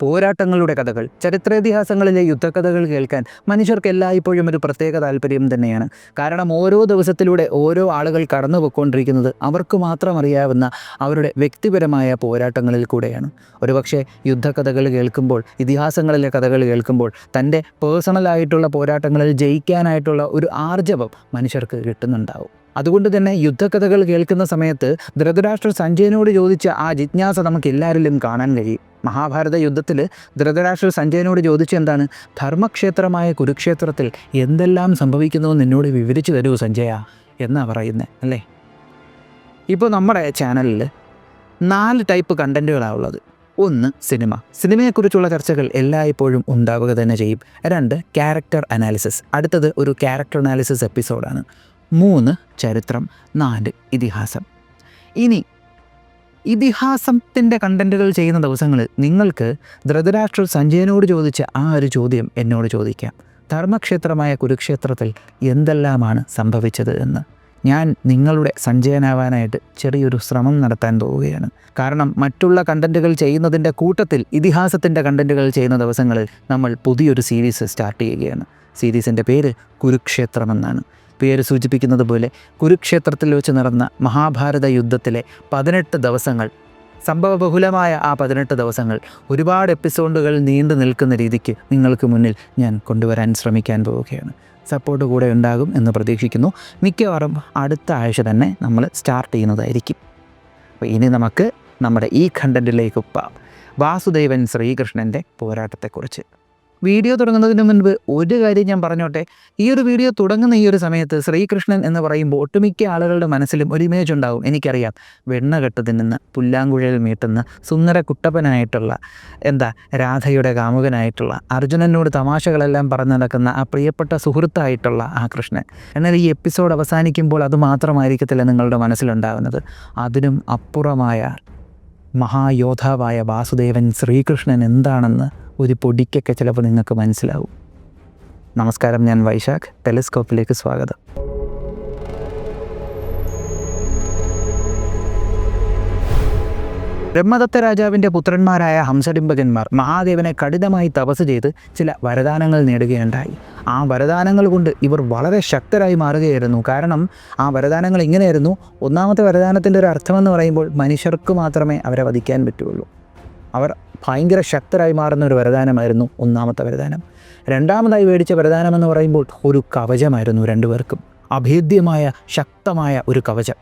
പോരാട്ടങ്ങളുടെ കഥകൾ, ചരിത്രേതിഹാസങ്ങളിലെ യുദ്ധകഥകൾ കേൾക്കാൻ മനുഷ്യർക്ക് എല്ലായ്പ്പോഴും ഒരു പ്രത്യേക താല്പര്യം തന്നെയാണ്. കാരണം ഓരോ ദിവസത്തിലൂടെ ഓരോ ആളുകൾ കടന്നു പോയിക്കൊണ്ടിരിക്കുന്നത് അവർക്ക് മാത്രം അറിയാവുന്ന അവരുടെ വ്യക്തിപരമായ പോരാട്ടങ്ങളിൽ കൂടെയാണ്. ഒരുപക്ഷെ യുദ്ധകഥകൾ കേൾക്കുമ്പോൾ, ഇതിഹാസങ്ങളിലെ കഥകൾ കേൾക്കുമ്പോൾ തൻ്റെ പേഴ്സണലായിട്ടുള്ള പോരാട്ടങ്ങളിൽ ജയിക്കാനായിട്ടുള്ള ഒരു ആർജവം മനുഷ്യർക്ക് കിട്ടുന്നുണ്ടാവും. അതുകൊണ്ട് തന്നെ യുദ്ധകഥകൾ കേൾക്കുന്ന സമയത്ത് ധൃതരാഷ്ട്രർ സഞ്ജയനോട് ചോദിച്ച ആ ജിജ്ഞാസ നമുക്ക് എല്ലാവരിലും കാണാൻ കഴിയും. മഹാഭാരത യുദ്ധത്തിൽ ധൃതരാഷ്ട്രർ സഞ്ജയനോട് ചോദിച്ചെന്താണ്, ധർമ്മക്ഷേത്രമായ കുരുക്ഷേത്രത്തിൽ എന്തെല്ലാം സംഭവിക്കുന്നുവെന്ന് എന്നോട് വിവരിച്ചു തരൂ സഞ്ജയ എന്നാണ് പറയുന്നത് അല്ലേ. ഇപ്പോൾ നമ്മുടെ ചാനലിൽ 4 ടൈപ്പ് കണ്ടൻറ്റുകളാണ് ഉള്ളത്. 1 സിനിമയെക്കുറിച്ചുള്ള ചർച്ചകൾ എല്ലായ്പ്പോഴും ഉണ്ടാവുക തന്നെ ചെയ്യും. 2 ക്യാരക്ടർ അനാലിസിസ്, അടുത്തത് ഒരു ക്യാരക്ടർ അനാലിസിസ് എപ്പിസോഡാണ്. 3 ചരിത്രം, 4 ഇതിഹാസം. ഇനി ഇതിഹാസത്തിൻ്റെ കണ്ടൻറ്റുകൾ ചെയ്യുന്ന ദിവസങ്ങളിൽ നിങ്ങൾക്ക് ധൃതരാഷ്ട്രർ സഞ്ജയനോട് ചോദിച്ച ആ ഒരു ചോദ്യം എന്നോട് ചോദിക്കാം, ധർമ്മക്ഷേത്രമായ കുരുക്ഷേത്രത്തിൽ എന്തെല്ലാമാണ് സംഭവിച്ചത് എന്ന്. ഞാൻ നിങ്ങളുടെ സഞ്ജയനാവാനായിട്ട് ചെറിയൊരു ശ്രമം നടത്താൻ പോവുകയാണ്. കാരണം മറ്റുള്ള കണ്ടൻറ്റുകൾ ചെയ്യുന്നതിൻ്റെ കൂട്ടത്തിൽ ഇതിഹാസത്തിൻ്റെ കണ്ടൻറ്റുകൾ ചെയ്യുന്ന ദിവസങ്ങളിൽ നമ്മൾ പുതിയൊരു സീരീസ് സ്റ്റാർട്ട് ചെയ്യുകയാണ്. സീരീസിൻ്റെ പേര് കുരുക്ഷേത്രം എന്നാണ്. പേര് സൂചിപ്പിക്കുന്നത് പോലെ കുരുക്ഷേത്രത്തിൽ വെച്ച് നടന്ന മഹാഭാരത യുദ്ധത്തിലെ 18 ദിവസങ്ങൾ, സംഭവബഹുലമായ ആ 18 ദിവസങ്ങൾ ഒരുപാട് എപ്പിസോഡുകൾ നീണ്ടു നിൽക്കുന്ന രീതിക്ക് നിങ്ങൾക്ക് മുന്നിൽ ഞാൻ കൊണ്ടുവരാൻ ശ്രമിക്കാൻ പോവുകയാണ്. സപ്പോർട്ട് കൂടെ ഉണ്ടാകും എന്ന് പ്രതീക്ഷിക്കുന്നു. മിക്കവാറും അടുത്ത ആഴ്ച തന്നെ നമ്മൾ സ്റ്റാർട്ട് ചെയ്യുന്നതായിരിക്കും. അപ്പോൾ ഇനി നമുക്ക് നമ്മുടെ ഈ കണ്ടൻറ്റിലേക്ക് പോകാം. വാസുദേവൻ ശ്രീകൃഷ്ണൻ്റെ പോരാട്ടത്തെക്കുറിച്ച്. വീഡിയോ തുടങ്ങുന്നതിന് മുൻപ് ഒരു കാര്യം ഞാൻ പറഞ്ഞോട്ടെ. ഈ ഒരു വീഡിയോ തുടങ്ങുന്ന ഈ ഒരു സമയത്ത് ശ്രീകൃഷ്ണൻ എന്ന് പറയുമ്പോൾ ഒട്ടുമിക്ക ആളുകളുടെ മനസ്സിലും ഒരു ഇമേജ് ഉണ്ടാവും. എനിക്കറിയാം, വെണ്ണ കെട്ട് തിന്നുന്ന, പുല്ലാങ്കുഴൽ മീട്ടുന്ന, സുന്ദര കുട്ടപ്പനായിട്ടുള്ള, രാധയുടെ കാമുകനായിട്ടുള്ള, അർജുനനോട് തമാശകളെല്ലാം പറഞ്ഞു നടക്കുന്ന ആ പ്രിയപ്പെട്ട സുഹൃത്തായിട്ടുള്ള ആ കൃഷ്ണൻ. എന്നാൽ ഈ എപ്പിസോഡ് അവസാനിക്കുമ്പോൾ അത് മാത്രമായിരിക്കത്തില്ല നിങ്ങളുടെ മനസ്സിലുണ്ടാകുന്നത്. അതിനും അപ്പുറമായ മഹായോദ്ധാവായ വാസുദേവൻ ശ്രീകൃഷ്ണൻ എന്താണെന്ന് ഒരു പൊടിക്കൊക്കെ ചിലപ്പോൾ നിങ്ങൾക്ക് മനസ്സിലാവും. നമസ്കാരം, ഞാൻ വൈശാഖ്. ടെലിസ്കോപ്പിലേക്ക് സ്വാഗതം. ബ്രഹ്മദത്ത രാജാവിൻ്റെ പുത്രന്മാരായ ഹംസഡിംബകന്മാർ മഹാദേവനെ കഠിനമായി തപസ് ചെയ്ത് ചില വരദാനങ്ങൾ നേടുകയുണ്ടായി. ആ വരദാനങ്ങൾ കൊണ്ട് ഇവർ വളരെ ശക്തരായി മാറുകയായിരുന്നു. കാരണം ആ വരദാനങ്ങൾ ഇങ്ങനെയായിരുന്നു. ഒന്നാമത്തെ വരദാനത്തിൻ്റെ ഒരു അർത്ഥമെന്ന് പറയുമ്പോൾ മനുഷ്യർക്ക് മാത്രമേ അവരെ വധിക്കാൻ പറ്റുള്ളൂ. അവർ ഭയങ്കര ശക്തരായി മാറുന്ന ഒരു വരദാനമായിരുന്നു ഒന്നാമത്തെ വരദാനം. രണ്ടാമതായി മേടിച്ച വരദാനമെന്ന് പറയുമ്പോൾ ഒരു കവചമായിരുന്നു. രണ്ടുപേർക്കും അഭേദ്യമായ ശക്തമായ ഒരു കവചം.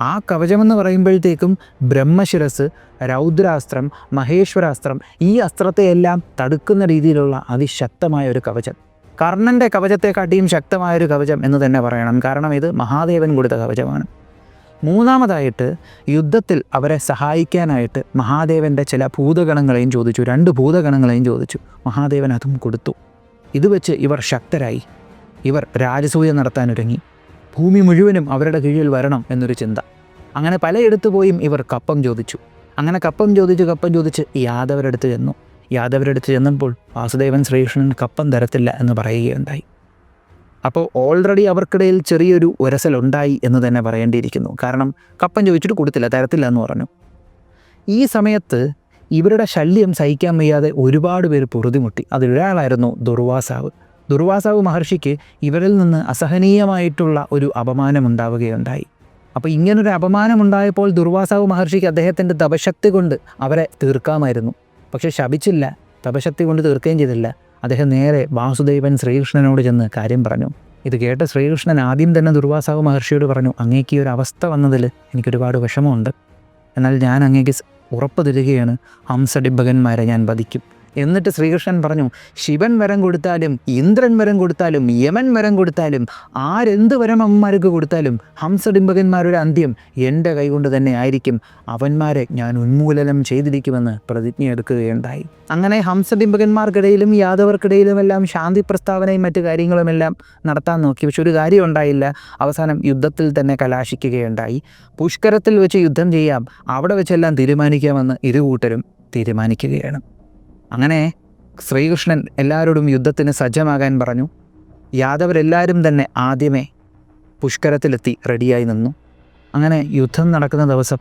ആ കവചമെന്ന് പറയുമ്പോഴത്തേക്കും ബ്രഹ്മശിരസ്, രൗദ്രാസ്ത്രം, മഹേശ്വരാസ്ത്രം, ഈ അസ്ത്രത്തെയെല്ലാം തടുക്കുന്ന രീതിയിലുള്ള അതിശക്തമായ ഒരു കവചം. കർണൻ്റെ കവചത്തെക്കാട്ടിയും ശക്തമായൊരു കവചം എന്ന് തന്നെ പറയണം. കാരണം ഇത് മഹാദേവൻ കൊടുത്ത കവചമാണ്. മൂന്നാമതായിട്ട് യുദ്ധത്തിൽ അവരെ സഹായിക്കാനായിട്ട് മഹാദേവൻ്റെ ചില ഭൂതഗണങ്ങളെയും ചോദിച്ചു. 2 ഭൂതഗണങ്ങളെയും ചോദിച്ചു. മഹാദേവൻ അതും കൊടുത്തു. ഇത് വെച്ച് ഇവർ ശക്തരായി. ഇവർ രാജസൂയ നടത്താനൊരുങ്ങി. ഭൂമി മുഴുവനും അവരുടെ കീഴിൽ വരണം എന്നൊരു ചിന്ത. അങ്ങനെ പലയിടത്ത് പോയും ഇവർ കപ്പം ചോദിച്ചു. അങ്ങനെ കപ്പം ചോദിച്ച് യാദവരടുത്ത് ചെന്നു. യാദവരടുത്ത് ചെന്നപ്പോൾ വാസുദേവൻ ശ്രീകൃഷ്ണൻ കപ്പം തരത്തില്ല എന്ന് പറയുകയുണ്ടായി. അപ്പോൾ ഓൾറെഡി അവർക്കിടയിൽ ചെറിയൊരു ഉരസലുണ്ടായി എന്ന് തന്നെ പറയേണ്ടിയിരിക്കുന്നു. കാരണം കപ്പം ചോദിച്ചിട്ട് കൊടുത്തില്ല, തരത്തില്ല എന്ന് പറഞ്ഞു. ഈ സമയത്ത് ഇവരുടെ ശല്യം സഹിക്കാൻ വയ്യാതെ ഒരുപാട് പേര് പൊറുതിമുട്ടി. അതിലൊരാളായിരുന്നു ദുർവാസാവ്. ദുർവാസാവ് മഹർഷിക്ക് ഇവരിൽ നിന്ന് അസഹനീയമായിട്ടുള്ള ഒരു അപമാനം ഉണ്ടാവുകയുണ്ടായി. അപ്പോൾ ഇങ്ങനൊരു അപമാനം ഉണ്ടായപ്പോൾ ദുർവാസാവ് മഹർഷിക്ക് അദ്ദേഹത്തിൻ്റെ തപശക്തി കൊണ്ട് അവരെ തീർക്കാമായിരുന്നു. പക്ഷെ ശപിച്ചില്ല, തപശക്തി കൊണ്ട് തീർക്കുകയും ചെയ്തില്ല. അദ്ദേഹം നേരെ വാസുദേവൻ ശ്രീകൃഷ്ണനോട് ചെന്ന് കാര്യം പറഞ്ഞു. ഇത് കേട്ട ശ്രീകൃഷ്ണൻ ആദ്യം തന്നെ ദുർവാസാവ് മഹർഷിയോട് പറഞ്ഞു, അങ്ങേക്ക് ഈ ഒരു അവസ്ഥ വന്നതിൽ എനിക്കൊരുപാട് വിഷമമുണ്ട്. എന്നാൽ ഞാൻ അങ്ങേക്ക് ഉറപ്പ് തരികയാണ്, ഹംസഡിംബകന്മാരെ ഞാൻ വധിക്കും. എന്നിട്ട് ശ്രീകൃഷ്ണൻ പറഞ്ഞു, ശിവൻ വരം കൊടുത്താലും ഇന്ദ്രൻ വരം കൊടുത്താലും യമൻ വരം കൊടുത്താലും ആരെന്ത് വരം അമ്മമാർക്ക് കൊടുത്താലും ഹംസഡിംബകന്മാരുടെ അന്ത്യം എൻ്റെ കൈകൊണ്ട് തന്നെ ആയിരിക്കും. അവന്മാരെ ഞാൻ ഉന്മൂലനം ചെയ്തിരിക്കുമെന്ന് പ്രതിജ്ഞയെടുക്കുകയുണ്ടായി. അങ്ങനെ ഹംസഡിംബകന്മാർക്കിടയിലും യാദവർക്കിടയിലുമെല്ലാം ശാന്തി പ്രസ്താവനയും മറ്റു കാര്യങ്ങളുമെല്ലാം നടത്താൻ നോക്കി. പക്ഷെ ഒരു കാര്യം ഉണ്ടായില്ല. അവസാനം യുദ്ധത്തിൽ തന്നെ കലാശിക്കുകയുണ്ടായി. പുഷ്കരത്തിൽ വെച്ച് യുദ്ധം ചെയ്യാം, അവിടെ വെച്ചെല്ലാം തീരുമാനിക്കാമെന്ന് ഇരുകൂട്ടരും തീരുമാനിക്കുകയാണ്. അങ്ങനെ ശ്രീകൃഷ്ണൻ എല്ലാവരോടും യുദ്ധത്തിന് സജ്ജമാകാൻ പറഞ്ഞു. യാദവരെല്ലാവരും തന്നെ ആദ്യമേ പുഷ്കരത്തിലെത്തി റെഡിയായി നിന്നു. അങ്ങനെ യുദ്ധം നടക്കുന്ന ദിവസം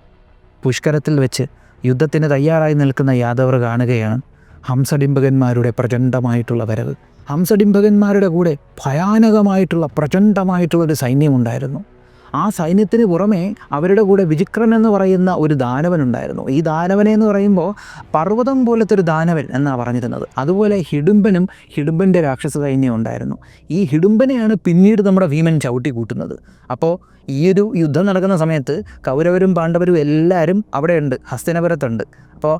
പുഷ്കരത്തിൽ വെച്ച് യുദ്ധത്തിന് തയ്യാറായി നിൽക്കുന്ന യാദവർ കാണുകയാണ് ഹംസഡിംബകന്മാരുടെ പ്രചണ്ഡമായിട്ടുള്ള വരവ്. ഹംസഡിംബകന്മാരുടെ കൂടെ ഭയാനകമായിട്ടുള്ള പ്രചണ്ഡമായിട്ടുള്ളൊരു സൈന്യമുണ്ടായിരുന്നു. ആ സൈന്യത്തിന് പുറമെ അവരുടെ കൂടെ വിചിക്രൻ എന്ന് പറയുന്ന ഒരു ദാനവനുണ്ടായിരുന്നു. ഈ ദാനവനെ എന്ന് പറയുമ്പോൾ പർവ്വതം പോലത്തെ ഒരു ദാനവൻ എന്നാണ് പറഞ്ഞിരുന്നത്. അതുപോലെ ഹിഡുംബൻ്റെ രാക്ഷസ സൈന്യം ഉണ്ടായിരുന്നു. ഈ ഹിഡുംബനെയാണ് പിന്നീട് നമ്മുടെ ഭീമൻ ചവിട്ടി കൂട്ടുന്നത്. അപ്പോൾ ഈ ഒരു യുദ്ധം നടക്കുന്ന സമയത്ത് കൗരവരും പാണ്ഡവരും എല്ലാവരും അവിടെയുണ്ട്, ഹസ്തിനപുരത്തുണ്ട്. അപ്പോൾ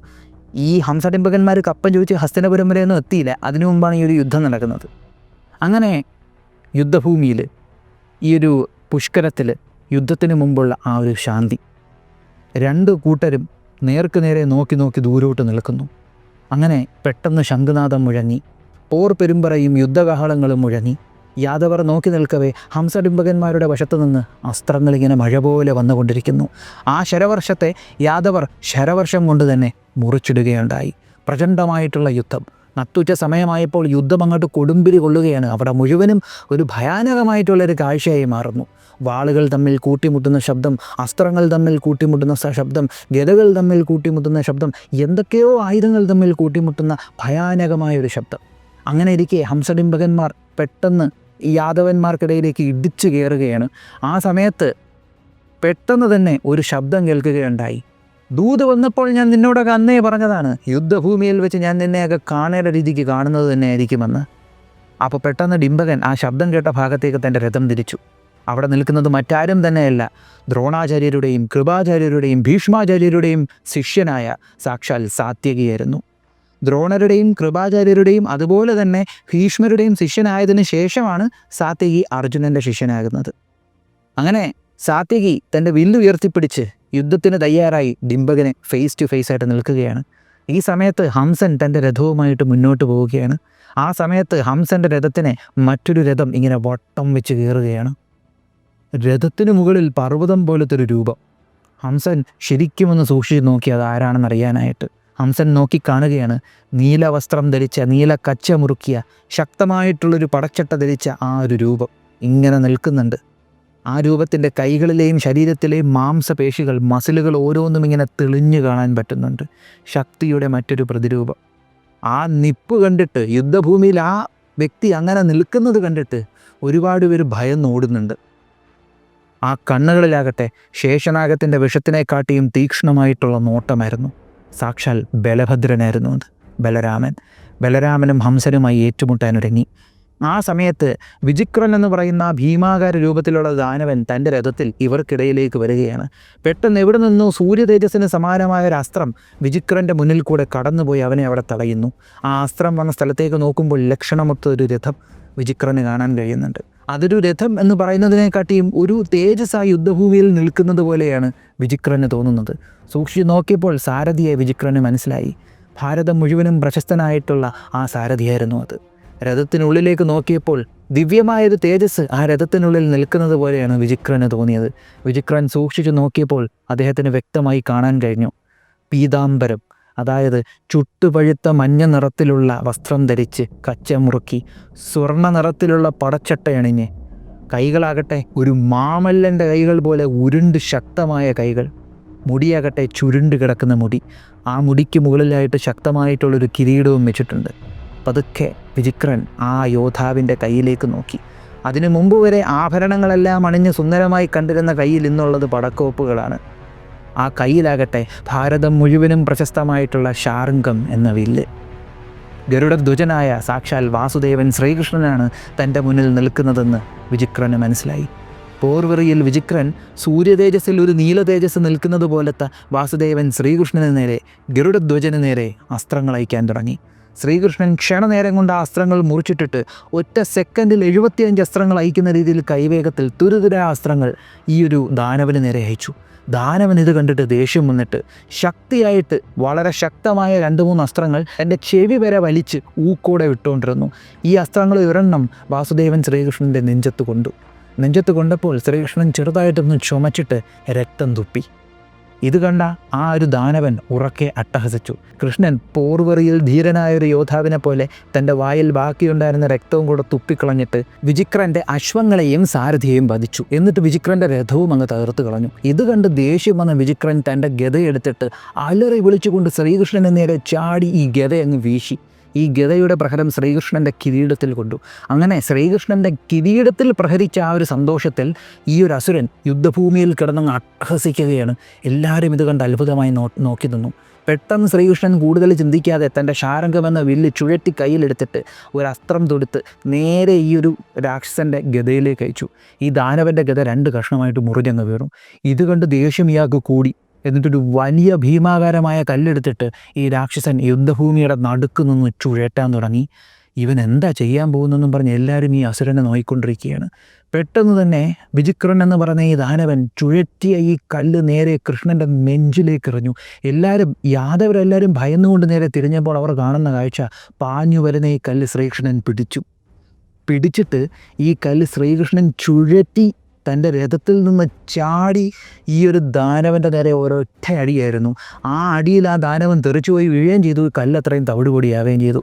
ഈ ഹംസഡിംബകന്മാർ കപ്പം ചോദിച്ച് ഹസ്തിനപുരം വരെയൊന്നും എത്തിയില്ല. അതിനു മുമ്പാണ് ഈ ഒരു യുദ്ധം നടക്കുന്നത്. അങ്ങനെ യുദ്ധഭൂമിയിൽ ഈ ഒരു പുഷ്കരത്തിൽ യുദ്ധത്തിന് മുമ്പുള്ള ആ ഒരു ശാന്തി. രണ്ട് കൂട്ടരും നേർക്ക് നേരെ നോക്കി നോക്കി ദൂരോട്ട് നിൽക്കുന്നു. അങ്ങനെ പെട്ടെന്ന് ശംഖുനാദം മുഴങ്ങി, പോർ പെരുമ്പറയും യുദ്ധകാഹളങ്ങളും മുഴങ്ങി. യാദവർ നോക്കി നിൽക്കവേ ഹംസഡിംബകന്മാരുടെ വശത്തു നിന്ന് അസ്ത്രങ്ങളിങ്ങനെ മഴ പോലെ വന്നുകൊണ്ടിരിക്കുന്നു. ആ ശരവർഷത്തെ യാദവർ ശരവർഷം കൊണ്ട് തന്നെ മുറിച്ചിടുകയുണ്ടായി. പ്രചണ്ഡമായിട്ടുള്ള യുദ്ധം. നട്ടുച്ച സമയമായപ്പോൾ യുദ്ധം അങ്ങോട്ട് കൊടുമ്പിരി കൊള്ളുകയാണ്. അവിടെ മുഴുവനും ഒരു ഭയാനകമായിട്ടുള്ളൊരു കാഴ്ചയായി മാറുന്നു. വാളുകൾ തമ്മിൽ കൂട്ടിമുട്ടുന്ന ശബ്ദം, അസ്ത്രങ്ങൾ തമ്മിൽ കൂട്ടിമുട്ടുന്ന ശബ്ദം, ഗദകൾ തമ്മിൽ കൂട്ടിമുട്ടുന്ന ശബ്ദം, എന്തൊക്കെയോ ആയുധങ്ങൾ തമ്മിൽ കൂട്ടിമുട്ടുന്ന ഭയാനകമായൊരു ശബ്ദം. അങ്ങനെ ഇരിക്കെ ഹംസഡിംബകന്മാർ പെട്ടെന്ന് ഈ യാദവന്മാർക്കിടയിലേക്ക് ഇടിച്ചു കയറുകയാണ്. ആ സമയത്ത് പെട്ടെന്ന് തന്നെ ഒരു ശബ്ദം കേൾക്കുകയുണ്ടായി. ദൂത് വന്നപ്പോൾ ഞാൻ നിന്നോടൊക്കെ അന്നേ പറഞ്ഞതാണ്, യുദ്ധഭൂമിയിൽ വെച്ച് ഞാൻ നിന്നെയൊക്കെ കാണേണ്ട രീതിക്ക് കാണുന്നത് തന്നെ ആയിരിക്കുമെന്ന്. അപ്പോൾ പെട്ടെന്ന് ഡിംബകൻ ആ ശബ്ദം കേട്ട ഭാഗത്തേക്ക് തൻ്റെ രഥം തിരിച്ചു. അവിടെ നിൽക്കുന്നത് മറ്റാരും തന്നെയല്ല, ദ്രോണാചാര്യരുടെയും കൃപാചാര്യരുടെയും ഭീഷ്മാചാര്യരുടെയും ശിഷ്യനായ സാക്ഷാൽ സാത്യകിയായിരുന്നു. ദ്രോണരുടെയും കൃപാചാര്യരുടെയും അതുപോലെ തന്നെ ഭീഷ്മരുടെയും ശിഷ്യനായതിനു ശേഷമാണ് സാത്യകി അർജുനൻ്റെ ശിഷ്യനാകുന്നത്. അങ്ങനെ സാത്യകി തൻ്റെ വില്ല് ഉയർത്തിപ്പിടിച്ച് യുദ്ധത്തിന് തയ്യാറായി ഡിംബകനെ ഫേസ് ടു ഫേസ് ആയിട്ട് നിൽക്കുകയാണ്. ഈ സമയത്ത് ഹംസൻ തൻ്റെ രഥവുമായിട്ട് മുന്നോട്ട് പോവുകയാണ്. ആ സമയത്ത് ഹംസൻ്റെ രഥത്തിനെ മറ്റൊരു രഥം ഇങ്ങനെ വട്ടം വെച്ച് കയറുകയാണ്. രഥത്തിന് മുകളിൽ പർവ്വതം പോലത്തെ ഒരു രൂപം. ഹംസൻ ശരിക്കുമൊന്ന് സൂക്ഷിച്ച് നോക്കി അത് ആരാണെന്നറിയാനായിട്ട്. ഹംസൻ നോക്കി കാണുകയാണ്, നീല വസ്ത്രം ധരിച്ച, നീല കച്ച മുറുക്കിയ, ശക്തമായിട്ടുള്ളൊരു പടച്ചട്ട ധരിച്ച ആ ഒരു രൂപം ഇങ്ങനെ നിൽക്കുന്നുണ്ട്. ആ രൂപത്തിൻ്റെ കൈകളിലെയും ശരീരത്തിലെയും മാംസപേശികൾ, മസിലുകൾ ഓരോന്നും ഇങ്ങനെ തെളിഞ്ഞു കാണാൻ പറ്റുന്നുണ്ട്. ശക്തിയുടെ മറ്റൊരു പ്രതിരൂപം. ആ നിപ്പ് കണ്ടിട്ട്, യുദ്ധഭൂമിയിൽ ആ വ്യക്തി അങ്ങനെ നിൽക്കുന്നത് കണ്ടിട്ട് ഒരുപാട് പേര് ഭയന്നോടുന്നുണ്ട്. ആ കണ്ണുകളിലാകട്ടെ ശേഷനാഗത്തിൻ്റെ വിഷത്തിനെക്കാട്ടിയും തീക്ഷ്ണമായിട്ടുള്ള നോട്ടമായിരുന്നു. സാക്ഷാൽ ബലഭദ്രനായിരുന്നു അത്, ബലരാമനും ഹംസനുമായി ഏറ്റുമുട്ടാനൊരുങ്ങി. ആ സമയത്ത് വിചിക്രൻ എന്ന് പറയുന്ന ഭീമാകാര രൂപത്തിലുള്ള ദാനവൻ തൻ്റെ രഥത്തിൽ ഇവർക്കിടയിലേക്ക് വരികയാണ്. പെട്ടെന്ന് എവിടെ നിന്നോ സൂര്യതേജസ്സിന് സമാനമായ ഒരു അസ്ത്രം വിചിക്രൻ്റെ മുന്നിൽ കൂടെ കടന്നുപോയി അവനെ അവിടെ തടയുന്നു. ആ അസ്ത്രം വന്ന സ്ഥലത്തേക്ക് നോക്കുമ്പോൾ ലക്ഷണമൊത്ത ഒരു രഥം വിചിക്രന് കാണാൻ കഴിയുന്നുണ്ട്. അതൊരു രഥം എന്ന് പറയുന്നതിനെക്കാട്ടിയും ഒരു തേജസ്സായി യുദ്ധഭൂമിയിൽ നിൽക്കുന്നത് പോലെയാണ് വിചിക്രന് തോന്നുന്നത്. സൂക്ഷിച്ച് നോക്കിയപ്പോൾ സാരഥിയെ വിചിക്രന് മനസ്സിലായി. ഭാരതം മുഴുവനും പ്രശസ്തനായിട്ടുള്ള ആ സാരഥിയായിരുന്നു അത്. രഥത്തിനുള്ളിലേക്ക് നോക്കിയപ്പോൾ ദിവ്യമായൊരു തേജസ് ആ രഥത്തിനുള്ളിൽ നിൽക്കുന്നത് പോലെയാണ് വിചിക്രന് തോന്നിയത്. വിചിക്രൻ സൂക്ഷിച്ചു നോക്കിയപ്പോൾ അദ്ദേഹത്തിന് വ്യക്തമായി കാണാൻ കഴിഞ്ഞു. പീതാംബരം, അതായത് ചുട്ടുപഴുത്ത മഞ്ഞ നിറത്തിലുള്ള വസ്ത്രം ധരിച്ച് കച്ച മുറുക്കി സ്വർണ്ണ നിറത്തിലുള്ള പടച്ചട്ടയണിഞ്ഞ്, കൈകളാകട്ടെ ഒരു മാമല്ലൻ്റെ കൈകൾ പോലെ ഉരുണ്ട് ശക്തമായ കൈകൾ, മുടിയാകട്ടെ ചുരുണ്ട് കിടക്കുന്ന മുടി, ആ മുടിക്ക് മുകളിലായിട്ട് ശക്തമായിട്ടുള്ളൊരു കിരീടവും വെച്ചിട്ടുണ്ട്. പതുക്കെ വിചിക്രൻ ആ യോദ്ധാവിൻ്റെ കയ്യിലേക്ക് നോക്കി. അതിനു മുമ്പ് വരെ ആഭരണങ്ങളെല്ലാം അണിഞ്ഞ് സുന്ദരമായി കണ്ടിരുന്ന കയ്യിൽ ഇന്നുള്ളത് പടക്കോപ്പുകളാണ്. ആ കയ്യിലാകട്ടെ ഭാരതം മുഴുവനും പ്രശസ്തമായിട്ടുള്ള ശാർങ്കം എന്ന വില്ല്. ഗരുഡധ്വജനായ സാക്ഷാൽ വാസുദേവൻ ശ്രീകൃഷ്ണനാണ് തൻ്റെ മുന്നിൽ നിൽക്കുന്നതെന്ന് വിചിക്രന് മനസ്സിലായി. പോർവെറിയിൽ വിചിക്രൻ സൂര്യതേജസ്സിൽ ഒരു നീല തേജസ് നിൽക്കുന്നത് പോലത്തെ വാസുദേവൻ ശ്രീകൃഷ്ണന് നേരെ, ഗരുഡധ്വജന് നേരെ അസ്ത്രങ്ങൾ അയക്കാൻ തുടങ്ങി. ശ്രീകൃഷ്ണൻ ക്ഷണനേരം കൊണ്ട് ആ അസ്ത്രങ്ങൾ മുറിച്ചിട്ടിട്ട് ഒറ്റ സെക്കൻഡിൽ 75 അസ്ത്രങ്ങൾ അയക്കുന്ന രീതിയിൽ കൈവേഗത്തിൽ തുരുതുര അസ്ത്രങ്ങൾ ഈ ഒരു ദാനവന് നേരെ അയച്ചു. ദാനവൻ ഇത് കണ്ടിട്ട് ദേഷ്യം വന്നിട്ട് ശക്തിയായിട്ട് വളരെ ശക്തമായ 2-3 അസ്ത്രങ്ങൾ എൻ്റെ ചെവി വരെ വലിച്ച് ഊക്കോടെ വിട്ടുകൊണ്ടിരുന്നു. ഈ അസ്ത്രങ്ങൾ ഒരെണ്ണം വാസുദേവൻ ശ്രീകൃഷ്ണൻ്റെ നെഞ്ചത്ത് കൊണ്ടപ്പോൾ ശ്രീകൃഷ്ണൻ ചെറുതായിട്ടൊന്ന് ചുമച്ചിട്ട് രക്തം തുപ്പി. ഇത് കണ്ട ആ ഒരു ദാനവൻ ഉറക്കെ അട്ടഹസിച്ചു. കൃഷ്ണൻ പോർവെറിയിൽ ധീരനായൊരു യോദ്ധാവിനെ പോലെ തൻ്റെ വായിൽ ബാക്കിയുണ്ടായിരുന്ന രക്തവും കൂടെ തുപ്പിക്കളഞ്ഞിട്ട് വിചിക്രൻ്റെ അശ്വങ്ങളെയും സാരഥിയെയും വധിച്ചു. എന്നിട്ട് വിചിക്രൻ്റെ രഥവും അങ്ങ് തകർത്ത് കളഞ്ഞു. ഇത് കണ്ട് ദേഷ്യം വന്ന വിചിക്രൻ തൻ്റെ ഗദയെടുത്തിട്ട് അലറി വിളിച്ചുകൊണ്ട് ശ്രീകൃഷ്ണന് നേരെ ചാടി ഈ ഗദ അങ്ങ് വീശി. ഈ ഗദയുടെ പ്രഹരം ശ്രീകൃഷ്ണൻ്റെ കിരീടത്തിൽ കൊണ്ടു. അങ്ങനെ ശ്രീകൃഷ്ണൻ്റെ കിരീടത്തിൽ പ്രഹരിച്ച ആ ഒരു സന്തോഷത്തിൽ ഈ ഒരു അസുരൻ യുദ്ധഭൂമിയിൽ കിടന്നങ്ങ് അട്ടഹസിക്കുകയാണ്. എല്ലാവരും ഇത് കണ്ട് അത്ഭുതമായി നോക്കി നിന്നു. പെട്ടെന്ന് ശ്രീകൃഷ്ണൻ കൂടുതൽ ചിന്തിക്കാതെ തൻ്റെ ശാരംഗമെന്ന വില്ല് ചുഴറ്റി കയ്യിലെടുത്തിട്ട് ഒരു അസ്ത്രം തൊടുത്ത് നേരെ ഈ ഒരു രാക്ഷസൻ്റെ ഗദയിലേക്ക് അയച്ചു. ഈ ദാനവൻ്റെ ഗദ 2 കഷ്ണമായിട്ട് മുറിഞ്ഞങ്ങ് വീണു. ഇത് കണ്ട് ദേഷ്യം ഇയാൾക്ക് കൂടി. എന്നിട്ടൊരു വലിയ ഭീമാകാരമായ കല്ലെടുത്തിട്ട് ഈ രാക്ഷസൻ യുദ്ധഭൂമിയുടെ നടുക്ക് നിന്ന് ചുഴറ്റാൻ തുടങ്ങി. ഇവൻ എന്താ ചെയ്യാൻ പോകുന്നെന്നും പറഞ്ഞ് എല്ലാവരും ഈ അസുരനെ നോയിക്കൊണ്ടിരിക്കുകയാണ്. പെട്ടെന്ന് തന്നെ വിചിക്രൻ എന്ന് പറഞ്ഞ ഈ ദാനവൻ ചുഴറ്റിയ ഈ കല്ല് നേരെ കൃഷ്ണൻ്റെ നെഞ്ചിലേക്ക് എറിഞ്ഞു. യാദവരെല്ലാവരും ഭയന്നുകൊണ്ട് നേരെ തിരിഞ്ഞപ്പോൾ അവർ കാണുന്ന കാഴ്ച, പാഞ്ഞു വരുന്ന ഈ കല്ല് ശ്രീകൃഷ്ണൻ പിടിച്ചിട്ട് ഈ കല്ല് ശ്രീകൃഷ്ണൻ ചുഴറ്റി തൻ്റെ രഥത്തിൽ നിന്ന് ചാടി ഈ ഒരു ദാനവൻ്റെ നേരെ ഒരൊറ്റ അടിയായിരുന്നു. ആ അടിയിൽ ആ ദാനവൻ തെറിച്ചുപോയി വീഴുകയും ചെയ്തു. കല്ലത്രയും തവിടുപൊടിയാവുകയും ചെയ്തു.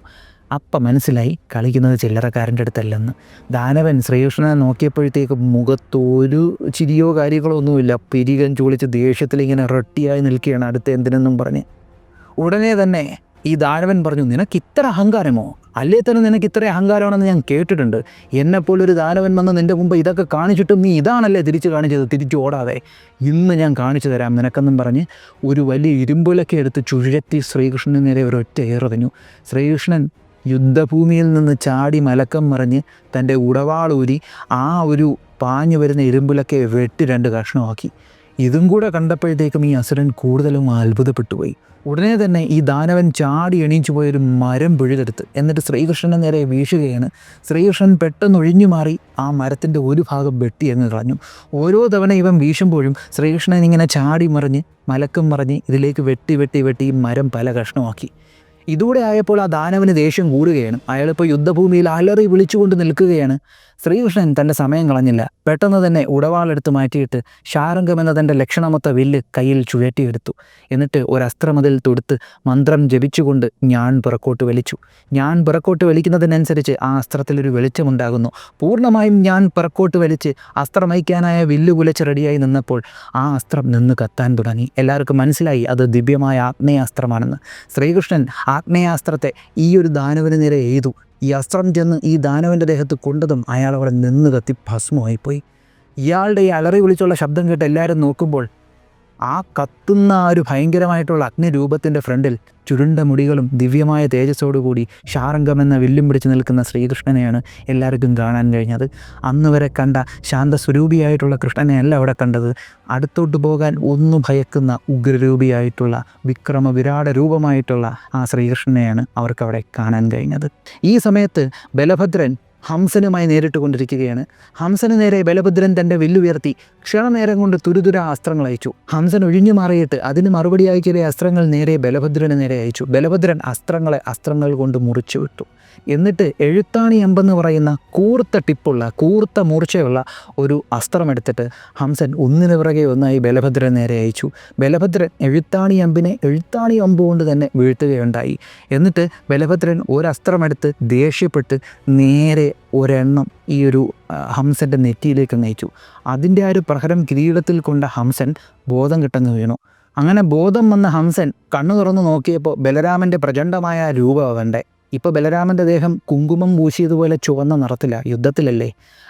അപ്പം മനസ്സിലായി കളിക്കുന്നത് ചില്ലറക്കാരൻ്റെ അടുത്തല്ലെന്ന്. ദാനവൻ ശ്രീകൃഷ്ണനെ നോക്കിയപ്പോഴത്തേക്ക് മുഖത്തൊരു ചിരിയോ കാര്യങ്ങളോ ഒന്നുമില്ല. പിരികൻ ചൂളിച്ച് ദേഷ്യത്തിലിങ്ങനെ റൊട്ടിയായി നിൽക്കുകയാണ്, അടുത്ത് എന്തിനെന്നും പറഞ്ഞ്. ഉടനെ തന്നെ ഈ ദാനവൻ പറഞ്ഞു, നിനക്ക് ഇത്ര അഹങ്കാരമോ? അല്ലേ തന്നെ നിനക്ക് ഇത്ര അഹങ്കാരമാണെന്ന് ഞാൻ കേട്ടിട്ടുണ്ട്. എന്നെപ്പോലൊരു ദാനവൻ വന്ന് നിൻ്റെ മുമ്പ് ഇതൊക്കെ കാണിച്ചിട്ടും നീ ഇതാണല്ലേ തിരിച്ച് കാണിച്ചത്, തിരിച്ചു ഓടാതെ. ഇന്ന് ഞാൻ കാണിച്ചു തരാം നിനക്കെന്നും പറഞ്ഞ് ഒരു വലിയ ഇരുമ്പുലൊക്കെ എടുത്ത് ചുഴറ്റി ശ്രീകൃഷ്ണന് നേരെ ഒരൊറ്റ ഏറെറിഞ്ഞു. ശ്രീകൃഷ്ണൻ യുദ്ധഭൂമിയിൽ നിന്ന് ചാടി മലക്കം മറിഞ്ഞ് തൻ്റെ ഉടവാളൂരി ആ ഒരു പാഞ്ഞു വരുന്ന ഇരുമ്പിലൊക്കെ വെട്ടി 2 കഷ്ണമാക്കി. ഇതും കൂടെ കണ്ടപ്പോഴത്തേക്കും ഈ അസുരൻ കൂടുതലും അത്ഭുതപ്പെട്ടു പോയി. ഉടനെ തന്നെ ഈ ദാനവൻ ചാടി എണീച്ചു പോയൊരു മരം പിഴുതെടുത്ത് എന്നിട്ട് ശ്രീകൃഷ്ണനെ നേരെ വീശുകയാണ്. ശ്രീകൃഷ്ണൻ പെട്ടെന്ന് ഒഴിഞ്ഞു മാറി ആ മരത്തിൻ്റെ ഒരു ഭാഗം വെട്ടി അങ്ങ് കളഞ്ഞു. ഓരോ തവണ ഇവൻ വീശുമ്പോഴും ശ്രീകൃഷ്ണൻ ഇങ്ങനെ ചാടി മറിഞ്ഞ് മലക്കം മറിഞ്ഞ് ഇതിലേക്ക് വെട്ടി ഈ മരം പല കഷ്ണമാക്കി. ഇതൂടെ ആയപ്പോൾ ആ ദാനവന് ദേഷ്യം കൂടുകയാണ്. അയാളിപ്പോൾ യുദ്ധഭൂമിയിൽ അലറി വിളിച്ചുകൊണ്ട് നിൽക്കുകയാണ്. ശ്രീകൃഷ്ണൻ തൻ്റെ സമയം കളഞ്ഞില്ല. പെട്ടെന്ന് തന്നെ ഉടവാളെടുത്ത് മാറ്റിയിട്ട് ശാരംഗമെന്ന തൻ്റെ ലക്ഷണമൊത്ത വില്ല് കയ്യിൽ ചുഴറ്റിയെടുത്തു. എന്നിട്ട് ഒരസ്ത്രമതിൽ തൊടുത്ത് മന്ത്രം ജപിച്ചുകൊണ്ട് ഞാൻ പുറക്കോട്ട് വലിച്ചു. ഞാൻ പുറക്കോട്ട് വലിക്കുന്നതിനനുസരിച്ച് ആ അസ്ത്രത്തിലൊരു വെളിച്ചമുണ്ടാകുന്നു. പൂർണ്ണമായും ഞാൻ പുറക്കോട്ട് വലിച്ച് അസ്ത്രമയക്കാനായ വില്ല് കുലച്ച് റെഡിയായി നിന്നപ്പോൾ ആ അസ്ത്രം നിന്ന് കത്താൻ തുടങ്ങി. എല്ലാവർക്കും മനസ്സിലായി അത് ദിവ്യമായ ആഗ്നേയാസ്ത്രമാണെന്ന്. ശ്രീകൃഷ്ണൻ ആഗ്നേയാസ്ത്രത്തെ ഈ ഒരു ദാനവന് നേരെ എയ്തു. ഈ അസ്ത്രം ചെന്ന് ഈ ദാനവൻ്റെ ദേഹത്ത് കൊണ്ടതും അയാൾ അവിടെ നിന്ന് കത്തി ഭസ്മമായിപ്പോയി. ഇയാളുടെ ഈ അലറി വിളിച്ചുള്ള ശബ്ദം കേട്ട് എല്ലാവരും നോക്കുമ്പോൾ ആ കത്തുന്ന ആ ഒരു ഭയങ്കരമായിട്ടുള്ള അഗ്നിരൂപത്തിൻ്റെ ഫ്രണ്ടിൽ ചുരുണ്ട മുടികളും ദിവ്യമായ തേജസ്സോടുകൂടി ശാരംഗമെന്ന വില്ലും പിടിച്ച് നിൽക്കുന്ന ശ്രീകൃഷ്ണനെയാണ് എല്ലാവർക്കും കാണാൻ കഴിഞ്ഞത്. അന്ന് വരെ കണ്ട ശാന്തസ്വരൂപിയായിട്ടുള്ള കൃഷ്ണനെയല്ല അവിടെ കണ്ടത്. അടുത്തോട്ട് പോകാൻ ഒന്നു ഭയക്കുന്ന ഉഗ്രരൂപിയായിട്ടുള്ള വിക്രമവിരാട രൂപമായിട്ടുള്ള ആ ശ്രീകൃഷ്ണനെയാണ് അവർക്കവിടെ കാണാൻ കഴിഞ്ഞത്. ഈ സമയത്ത് ബലഭദ്രൻ ഹംസനുമായി നേരിട്ട് കൊണ്ടിരിക്കുകയാണ്. ഹംസന് നേരെ ബലഭദ്രൻ തൻ്റെ വില്ലുയർത്തി ക്ഷണനേരം കൊണ്ട് തുരുതുര അസ്ത്രങ്ങൾ അയച്ചു. ഹംസൻ ഒഴിഞ്ഞു മാറിയിട്ട് അതിന് മറുപടിയായി ചില അസ്ത്രങ്ങൾ നേരെ ബലഭദ്രന് നേരെ അയച്ചു. ബലഭദ്രൻ അസ്ത്രങ്ങൾ കൊണ്ട് മുറിച്ചു വിട്ടു. എന്നിട്ട് എഴുത്താണി അമ്പെന്ന് പറയുന്ന കൂർത്ത മൂർച്ചയുള്ള ഒരു അസ്ത്രമെടുത്തിട്ട് ഹംസൻ ഒന്നിനു പിറകെ ഒന്നായി ബലഭദ്രൻ നേരെ അയച്ചു. ബലഭദ്രൻ എഴുത്താണി അമ്പ് കൊണ്ട് തന്നെ വീഴ്ത്തുകയുണ്ടായി. എന്നിട്ട് ബലഭദ്രൻ ഒരസ്ത്രമെടുത്ത് ദേഷ്യപ്പെട്ട് നേരെ ഒരെണ്ണം ഈ ഒരു ഹംസൻ്റെ നെറ്റിയിലേക്ക് നയിച്ചു. അതിൻ്റെ ആ ഒരു പ്രഹരം കിരീടത്തിൽ കൊണ്ട ഹംസൻ ബോധം കിട്ടങ്ങ് വീണു. അങ്ങനെ ബോധം വന്ന ഹംസൻ കണ്ണു തുറന്നു നോക്കിയപ്പോൾ ബലരാമൻ്റെ പ്രചണ്ഡമായ രൂപം അവൻ്റെ. ഇപ്പോൾ ബലരാമൻ്റെ ദേഹം കുങ്കുമം പൂശിയതുപോലെ ചുവന്ന നിറത്തില്ല, യുദ്ധത്തിലല്ലേ.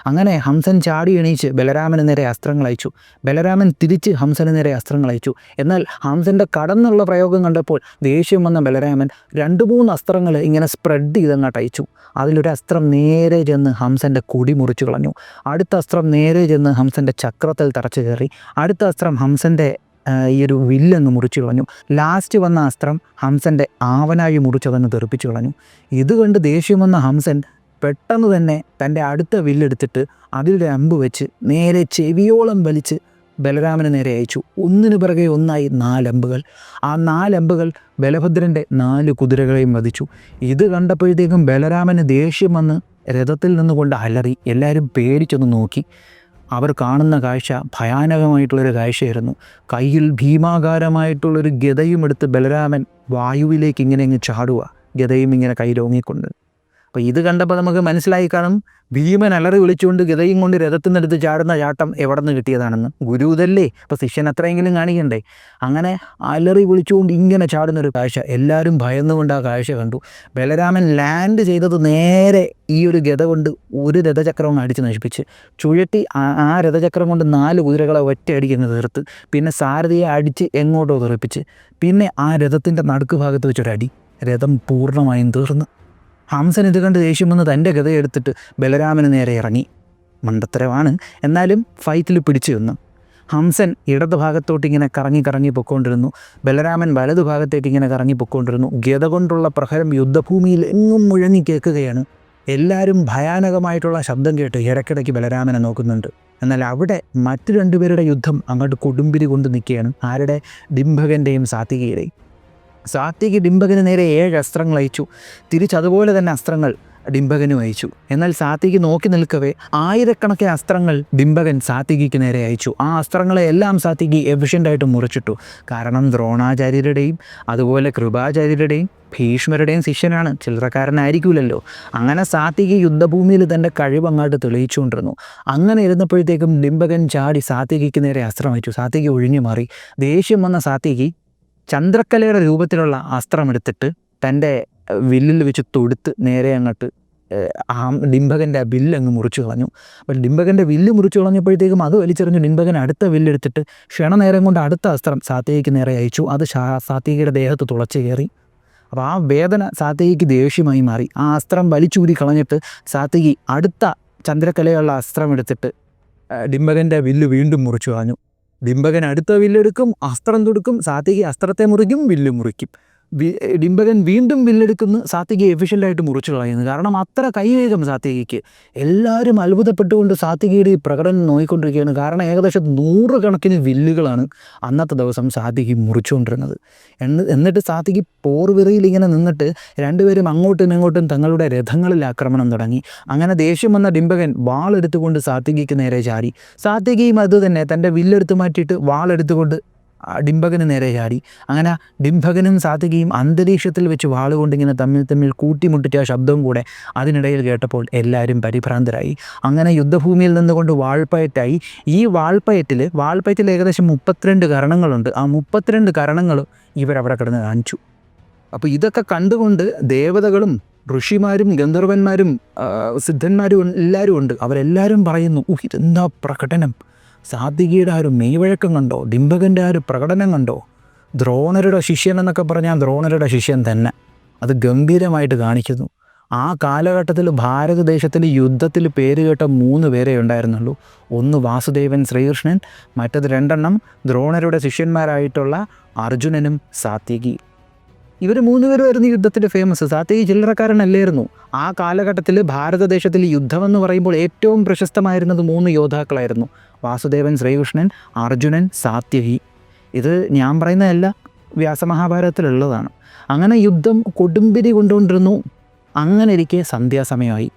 അങ്ങനെ ഹംസൻ ചാടി എണീച്ച് ബലരാമന് നേരെ അസ്ത്രങ്ങൾ അയച്ചു. ബലരാമൻ തിരിച്ച് ഹംസന് നേരെ അസ്ത്രങ്ങൾ അയച്ചു. എന്നാൽ ഹംസൻ്റെ കടന്നുള്ള പ്രയോഗം കണ്ടപ്പോൾ ദേഷ്യം വന്ന ബലരാമൻ 2-3 അസ്ത്രങ്ങൾ ഇങ്ങനെ സ്പ്രെഡ് ചെയ്തങ്ങോട്ട് അയച്ചു. അതിലൊരു അസ്ത്രം നേരെ ചെന്ന് ഹംസൻ്റെ കൊടി മുറിച്ചു കളഞ്ഞു. അടുത്ത അസ്ത്രം നേരെ ചെന്ന് ഹംസൻ്റെ ചക്രത്തിൽ തറച്ചു കയറി. അടുത്ത അസ്ത്രം ഹംസൻ്റെ ഈ ഒരു വില്ലങ്ങ് മുറിച്ചു കളഞ്ഞു. ലാസ്റ്റ് വന്ന അസ്ത്രം ഹംസൻ്റെ ആവനാഴി മുറിച്ചതങ്ങ് തെറിപ്പിച്ചു കളഞ്ഞു. ഇത് കണ്ട് ദേഷ്യം വന്ന ഹംസൻ പെട്ടെന്ന് തന്നെ തൻ്റെ അടുത്ത വില്ലെടുത്തിട്ട് അതിലൊരു അമ്പ് വെച്ച് നേരെ ചെവിയോളം വലിച്ച് ബലരാമന് നേരെ അയച്ചു. ഒന്നിനു പിറകെ ഒന്നായി 4 അമ്പുകൾ. ആ 4 അമ്പുകൾ ബലഭദ്രൻ്റെ 4 കുതിരകളെയും വധിച്ചു. ഇത് കണ്ടപ്പോഴത്തേക്കും ബലരാമന് ദേഷ്യം വന്ന് രഥത്തിൽ നിന്നുകൊണ്ട് അലറി. എല്ലാവരും പേടിച്ചൊന്ന് നോക്കി. അവർ കാണുന്ന കാഴ്ച ഭയാനകമായിട്ടുള്ളൊരു കാഴ്ചയായിരുന്നു. കയ്യിൽ ഭീമാകാരമായിട്ടുള്ളൊരു ഗദയും എടുത്ത് ബലരാമൻ വായുവിലേക്ക് ഇങ്ങനെ അങ്ങ് ചാടുക, ഗദയും ഇങ്ങനെ കയ്യിലോങ്ങിക്കൊണ്ട്. അപ്പോൾ ഇത് കണ്ടപ്പോൾ നമുക്ക് മനസ്സിലായി കാണും, ഭീമൻ അലറി വിളിച്ചുകൊണ്ട് ഗദയും കൊണ്ട് രഥത്തിൽ നിന്നെടുത്ത് ചാടുന്ന ചാട്ടം എവിടെ നിന്ന് കിട്ടിയതാണെന്ന്. ഗുരു ഇതല്ലേ, അപ്പോൾ ശിഷ്യൻ അത്രയെങ്കിലും കാണിക്കണ്ടേ. അങ്ങനെ അലറി വിളിച്ചുകൊണ്ട് ഇങ്ങനെ ചാടുന്നൊരു കാഴ്ച, എല്ലാവരും ഭയന്നുകൊണ്ട് ആ കാഴ്ച കണ്ടു. ബലരാമൻ ലാൻഡ് ചെയ്തത് നേരെ ഈ ഒരു ഗദ കൊണ്ട് ഒരു രഥചക്രവും അടിച്ച് നശിപ്പിച്ച് ചുഴറ്റി ആ രഥചക്രം കൊണ്ട് 4 കുതിരകളെ ഒറ്റയടിക്കുന്ന തീർത്ത്. പിന്നെ സാരഥിയെ അടിച്ച് എങ്ങോട്ടോ തെറിപ്പിച്ച് പിന്നെ ആ രഥത്തിൻ്റെ നടുക്ക് ഭാഗത്ത് വെച്ചൊരടി, രഥം പൂർണ്ണമായും തീർന്നു. ഹംസൻ ഇത് കണ്ട് ദേഷ്യം വന്ന് തൻ്റെ ഗദയെടുത്തിട്ട് ബലരാമന് നേരെ ഇറങ്ങി. മണ്ടത്തരമാണ്, എന്നാലും ഫൈറ്റിൽ പിടിച്ചു നിന്നു. ഹംസൻ ഇടത് ഭാഗത്തോട്ട് ഇങ്ങനെ കറങ്ങി പൊയ്ക്കൊണ്ടിരുന്നു, ബലരാമൻ വലതു ഭാഗത്തേക്ക് ഇങ്ങനെ കറങ്ങി പൊയ്ക്കൊണ്ടിരുന്നു. ഗദ കൊണ്ടുള്ള പ്രഹരം യുദ്ധഭൂമിയിൽ എങ്ങും മുഴങ്ങി കേൾക്കുകയാണ്. എല്ലാവരും ഭയാനകമായിട്ടുള്ള ശബ്ദം കേട്ട് ഇടയ്ക്കിടയ്ക്ക് ബലരാമനെ നോക്കുന്നുണ്ട്. എന്നാൽ അവിടെ മറ്റു 2 പേരുടെ യുദ്ധം അങ്ങോട്ട് കൊടുമ്പിരി കൊണ്ട് നിൽക്കുകയാണ്. ആരുടെ? ഡിംഭകൻ്റെയും സാത്വികിയുടെയും. സാത്വികി ഡിംഭകന് നേരെ 7 അസ്ത്രങ്ങൾ അയച്ചു. തിരിച്ചതുപോലെ തന്നെ അസ്ത്രങ്ങൾ ഡിംഭകനും അയച്ചു. എന്നാൽ സാത്വികി നോക്കി നിൽക്കവേ 1000കണക്കിന് അസ്ത്രങ്ങൾ ഡിംഭകൻ സാത്വികിക്ക് നേരെ അയച്ചു. ആ അസ്ത്രങ്ങളെ എല്ലാം സാത്വികി എഫിഷ്യൻ്റായിട്ട് മുറിച്ചിട്ടു. കാരണം ദ്രോണാചാര്യരുടെയും അതുപോലെ കൃപാചാര്യരുടെയും ഭീഷ്മരുടെയും ശിഷ്യനാണ്, ചില്ലറക്കാരനായിരിക്കില്ലല്ലോ. അങ്ങനെ സാത്വികി യുദ്ധഭൂമിയിൽ തൻ്റെ കഴിവ് അങ്ങോട്ട് തെളിയിച്ചുകൊണ്ടിരുന്നു. അങ്ങനെ ഇരുന്നപ്പോഴത്തേക്കും ഡിംഭകൻ ചാടി സാത്വികിക്ക് നേരെ അസ്ത്രം അയച്ചു. സാത്വികി ഒഴിഞ്ഞു മാറി. ദേഷ്യം വന്ന സാത്വികി ചന്ദ്രക്കലയുടെ രൂപത്തിലുള്ള അസ്ത്രമെടുത്തിട്ട് തൻ്റെ വില്ലിൽ വെച്ച് തൊടുത്ത് നേരെ അങ്ങോട്ട് ഡിംഭകൻ്റെ വില്ല് അങ്ങ് മുറിച്ചു കളഞ്ഞു. അപ്പോൾ ഡിംഭകൻ്റെ വില്ല് മുറിച്ചു കളഞ്ഞപ്പോഴത്തേക്കും അത് വലിച്ചെറിഞ്ഞു. ഡിംഭകൻ അടുത്ത വില്ലെടുത്തിട്ട് ക്ഷണനേരം കൊണ്ട് അടുത്ത അസ്ത്രം സാത്വികിക്ക് നേരെ അയച്ചു. അത് സാത്വികിയുടെ ദേഹത്ത് തുളച്ച് കയറി. അപ്പോൾ ആ വേദന സാത്വികിക്ക് ദേഷ്യമായി മാറി. ആ അസ്ത്രം വലിച്ചൂരി കളഞ്ഞിട്ട് സാത്വികി അടുത്ത ചന്ദ്രക്കലയുള്ള അസ്ത്രം എടുത്തിട്ട് ഡിംഭകൻ്റെ വില്ല് വീണ്ടും മുറിച്ചു കളഞ്ഞു. ഡിംഭകൻ അടുത്ത വില്ലെടുക്കും, അസ്ത്രം തൊടുക്കും, സാത്വികി അസ്ത്രത്തെ മുറിക്കും, വില്ല് മുറിക്കും. ഡിംഭകൻ വീണ്ടും വില്ലെടുക്കുന്നു, സാത്വികി എഫിഷ്യൻ്റായിട്ട് മുറിച്ചു കളയുന്നു. കാരണം അത്ര കൈവേഗം സാത്വികിക്ക്. എല്ലാവരും അത്ഭുതപ്പെട്ടുകൊണ്ട് സാത്വികിയുടെ ഈ പ്രകടനം നോക്കിക്കൊണ്ടിരിക്കുകയാണ്. കാരണം ഏകദേശം 100 കണക്കിന് വില്ലുകളാണ് അന്നത്തെ ദിവസം സാത്വികി മുറിച്ചുകൊണ്ടിരുന്നത്. എന്നിട്ട് സാത്വികി പോർവിറിയിൽ ഇങ്ങനെ നിന്നിട്ട് 2 പേരും അങ്ങോട്ടും ഇങ്ങോട്ടും തങ്ങളുടെ രഥങ്ങളിൽ ആക്രമണം തുടങ്ങി. അങ്ങനെ ദേഷ്യം വന്ന ഡിംഭകൻ വാളെടുത്തുകൊണ്ട് സാത്വികിക്ക് നേരെ ചാടി. സാത്വികിയും അത് തന്നെ തൻ്റെ വില്ലെടുത്ത് മാറ്റിയിട്ട് വാളെടുത്തുകൊണ്ട് ഡിംഭകന് നേരെ ചാടി. അങ്ങനെ ഡിംഭകനും സാത്വികിയും അന്തരീക്ഷത്തിൽ വെച്ച് വാളുകൊണ്ടിങ്ങനെ തമ്മിൽ കൂട്ടിമുട്ടിച്ച ആ ശബ്ദവും കൂടെ അതിനിടയിൽ കേട്ടപ്പോൾ എല്ലാവരും പരിഭ്രാന്തരായി. അങ്ങനെ യുദ്ധഭൂമിയിൽ നിന്നുകൊണ്ട് വാൾപ്പയറ്റായി. ഈ വാൾപ്പയറ്റിൽ ഏകദേശം 32 കരണങ്ങളുണ്ട്. ആ 32 കരണങ്ങൾ ഇവരവിടെ കിടന്ന് കാണിച്ചു. അപ്പോൾ ഇതൊക്കെ കണ്ടുകൊണ്ട് ദേവതകളും ഋഷിമാരും ഗന്ധർവന്മാരും സിദ്ധന്മാരും എല്ലാവരും ഉണ്ട്. അവരെല്ലാവരും പറയുന്നു, ഇതെന്താ പ്രകടനം! സാത്വികിയുടെ ആ ഒരു മെയ്വഴക്കം കണ്ടോ, ഡിംഭകൻ്റെ ആ ഒരു പ്രകടനം കണ്ടോ. ദ്രോണരുടെ ശിഷ്യൻ എന്നൊക്കെ പറഞ്ഞാൽ ദ്രോണരുടെ ശിഷ്യൻ തന്നെ. അത് ഗംഭീരമായിട്ട് കാണിക്കുന്നു. ആ കാലഘട്ടത്തിൽ ഭാരതദേശത്തിൽ യുദ്ധത്തിൽ പേരുകേട്ട 3 പേരേ ഉണ്ടായിരുന്നുള്ളൂ. ഒന്ന് വാസുദേവൻ ശ്രീകൃഷ്ണൻ, മറ്റത് 2 ദ്രോണരുടെ ശിഷ്യന്മാരായിട്ടുള്ള അർജുനനും സാത്വികി. ഇവർ 3 പേരുമായിരുന്നു യുദ്ധത്തിൽ ഫേമസ്. സാത്വികി ചില്ലറക്കാരനല്ലായിരുന്നു. ആ കാലഘട്ടത്തിൽ ഭാരതദേശത്തിൽ യുദ്ധമെന്ന് പറയുമ്പോൾ ഏറ്റവും പ്രശസ്തമായിരുന്നത് 3 യോദ്ധാക്കളായിരുന്നു: വാസുദേവൻ ശ്രീകൃഷ്ണൻ, അർജുനൻ, സാത്വികി. ഇത് ഞാൻ പറയുന്നതല്ല, വ്യാസമഹാഭാരതത്തിലുള്ളതാണ്. അങ്ങനെ യുദ്ധം കൊടുമ്പിരി കൊണ്ടുകൊണ്ടിരുന്നു. അങ്ങനെ ഇരിക്കെ സന്ധ്യാസമയമായി,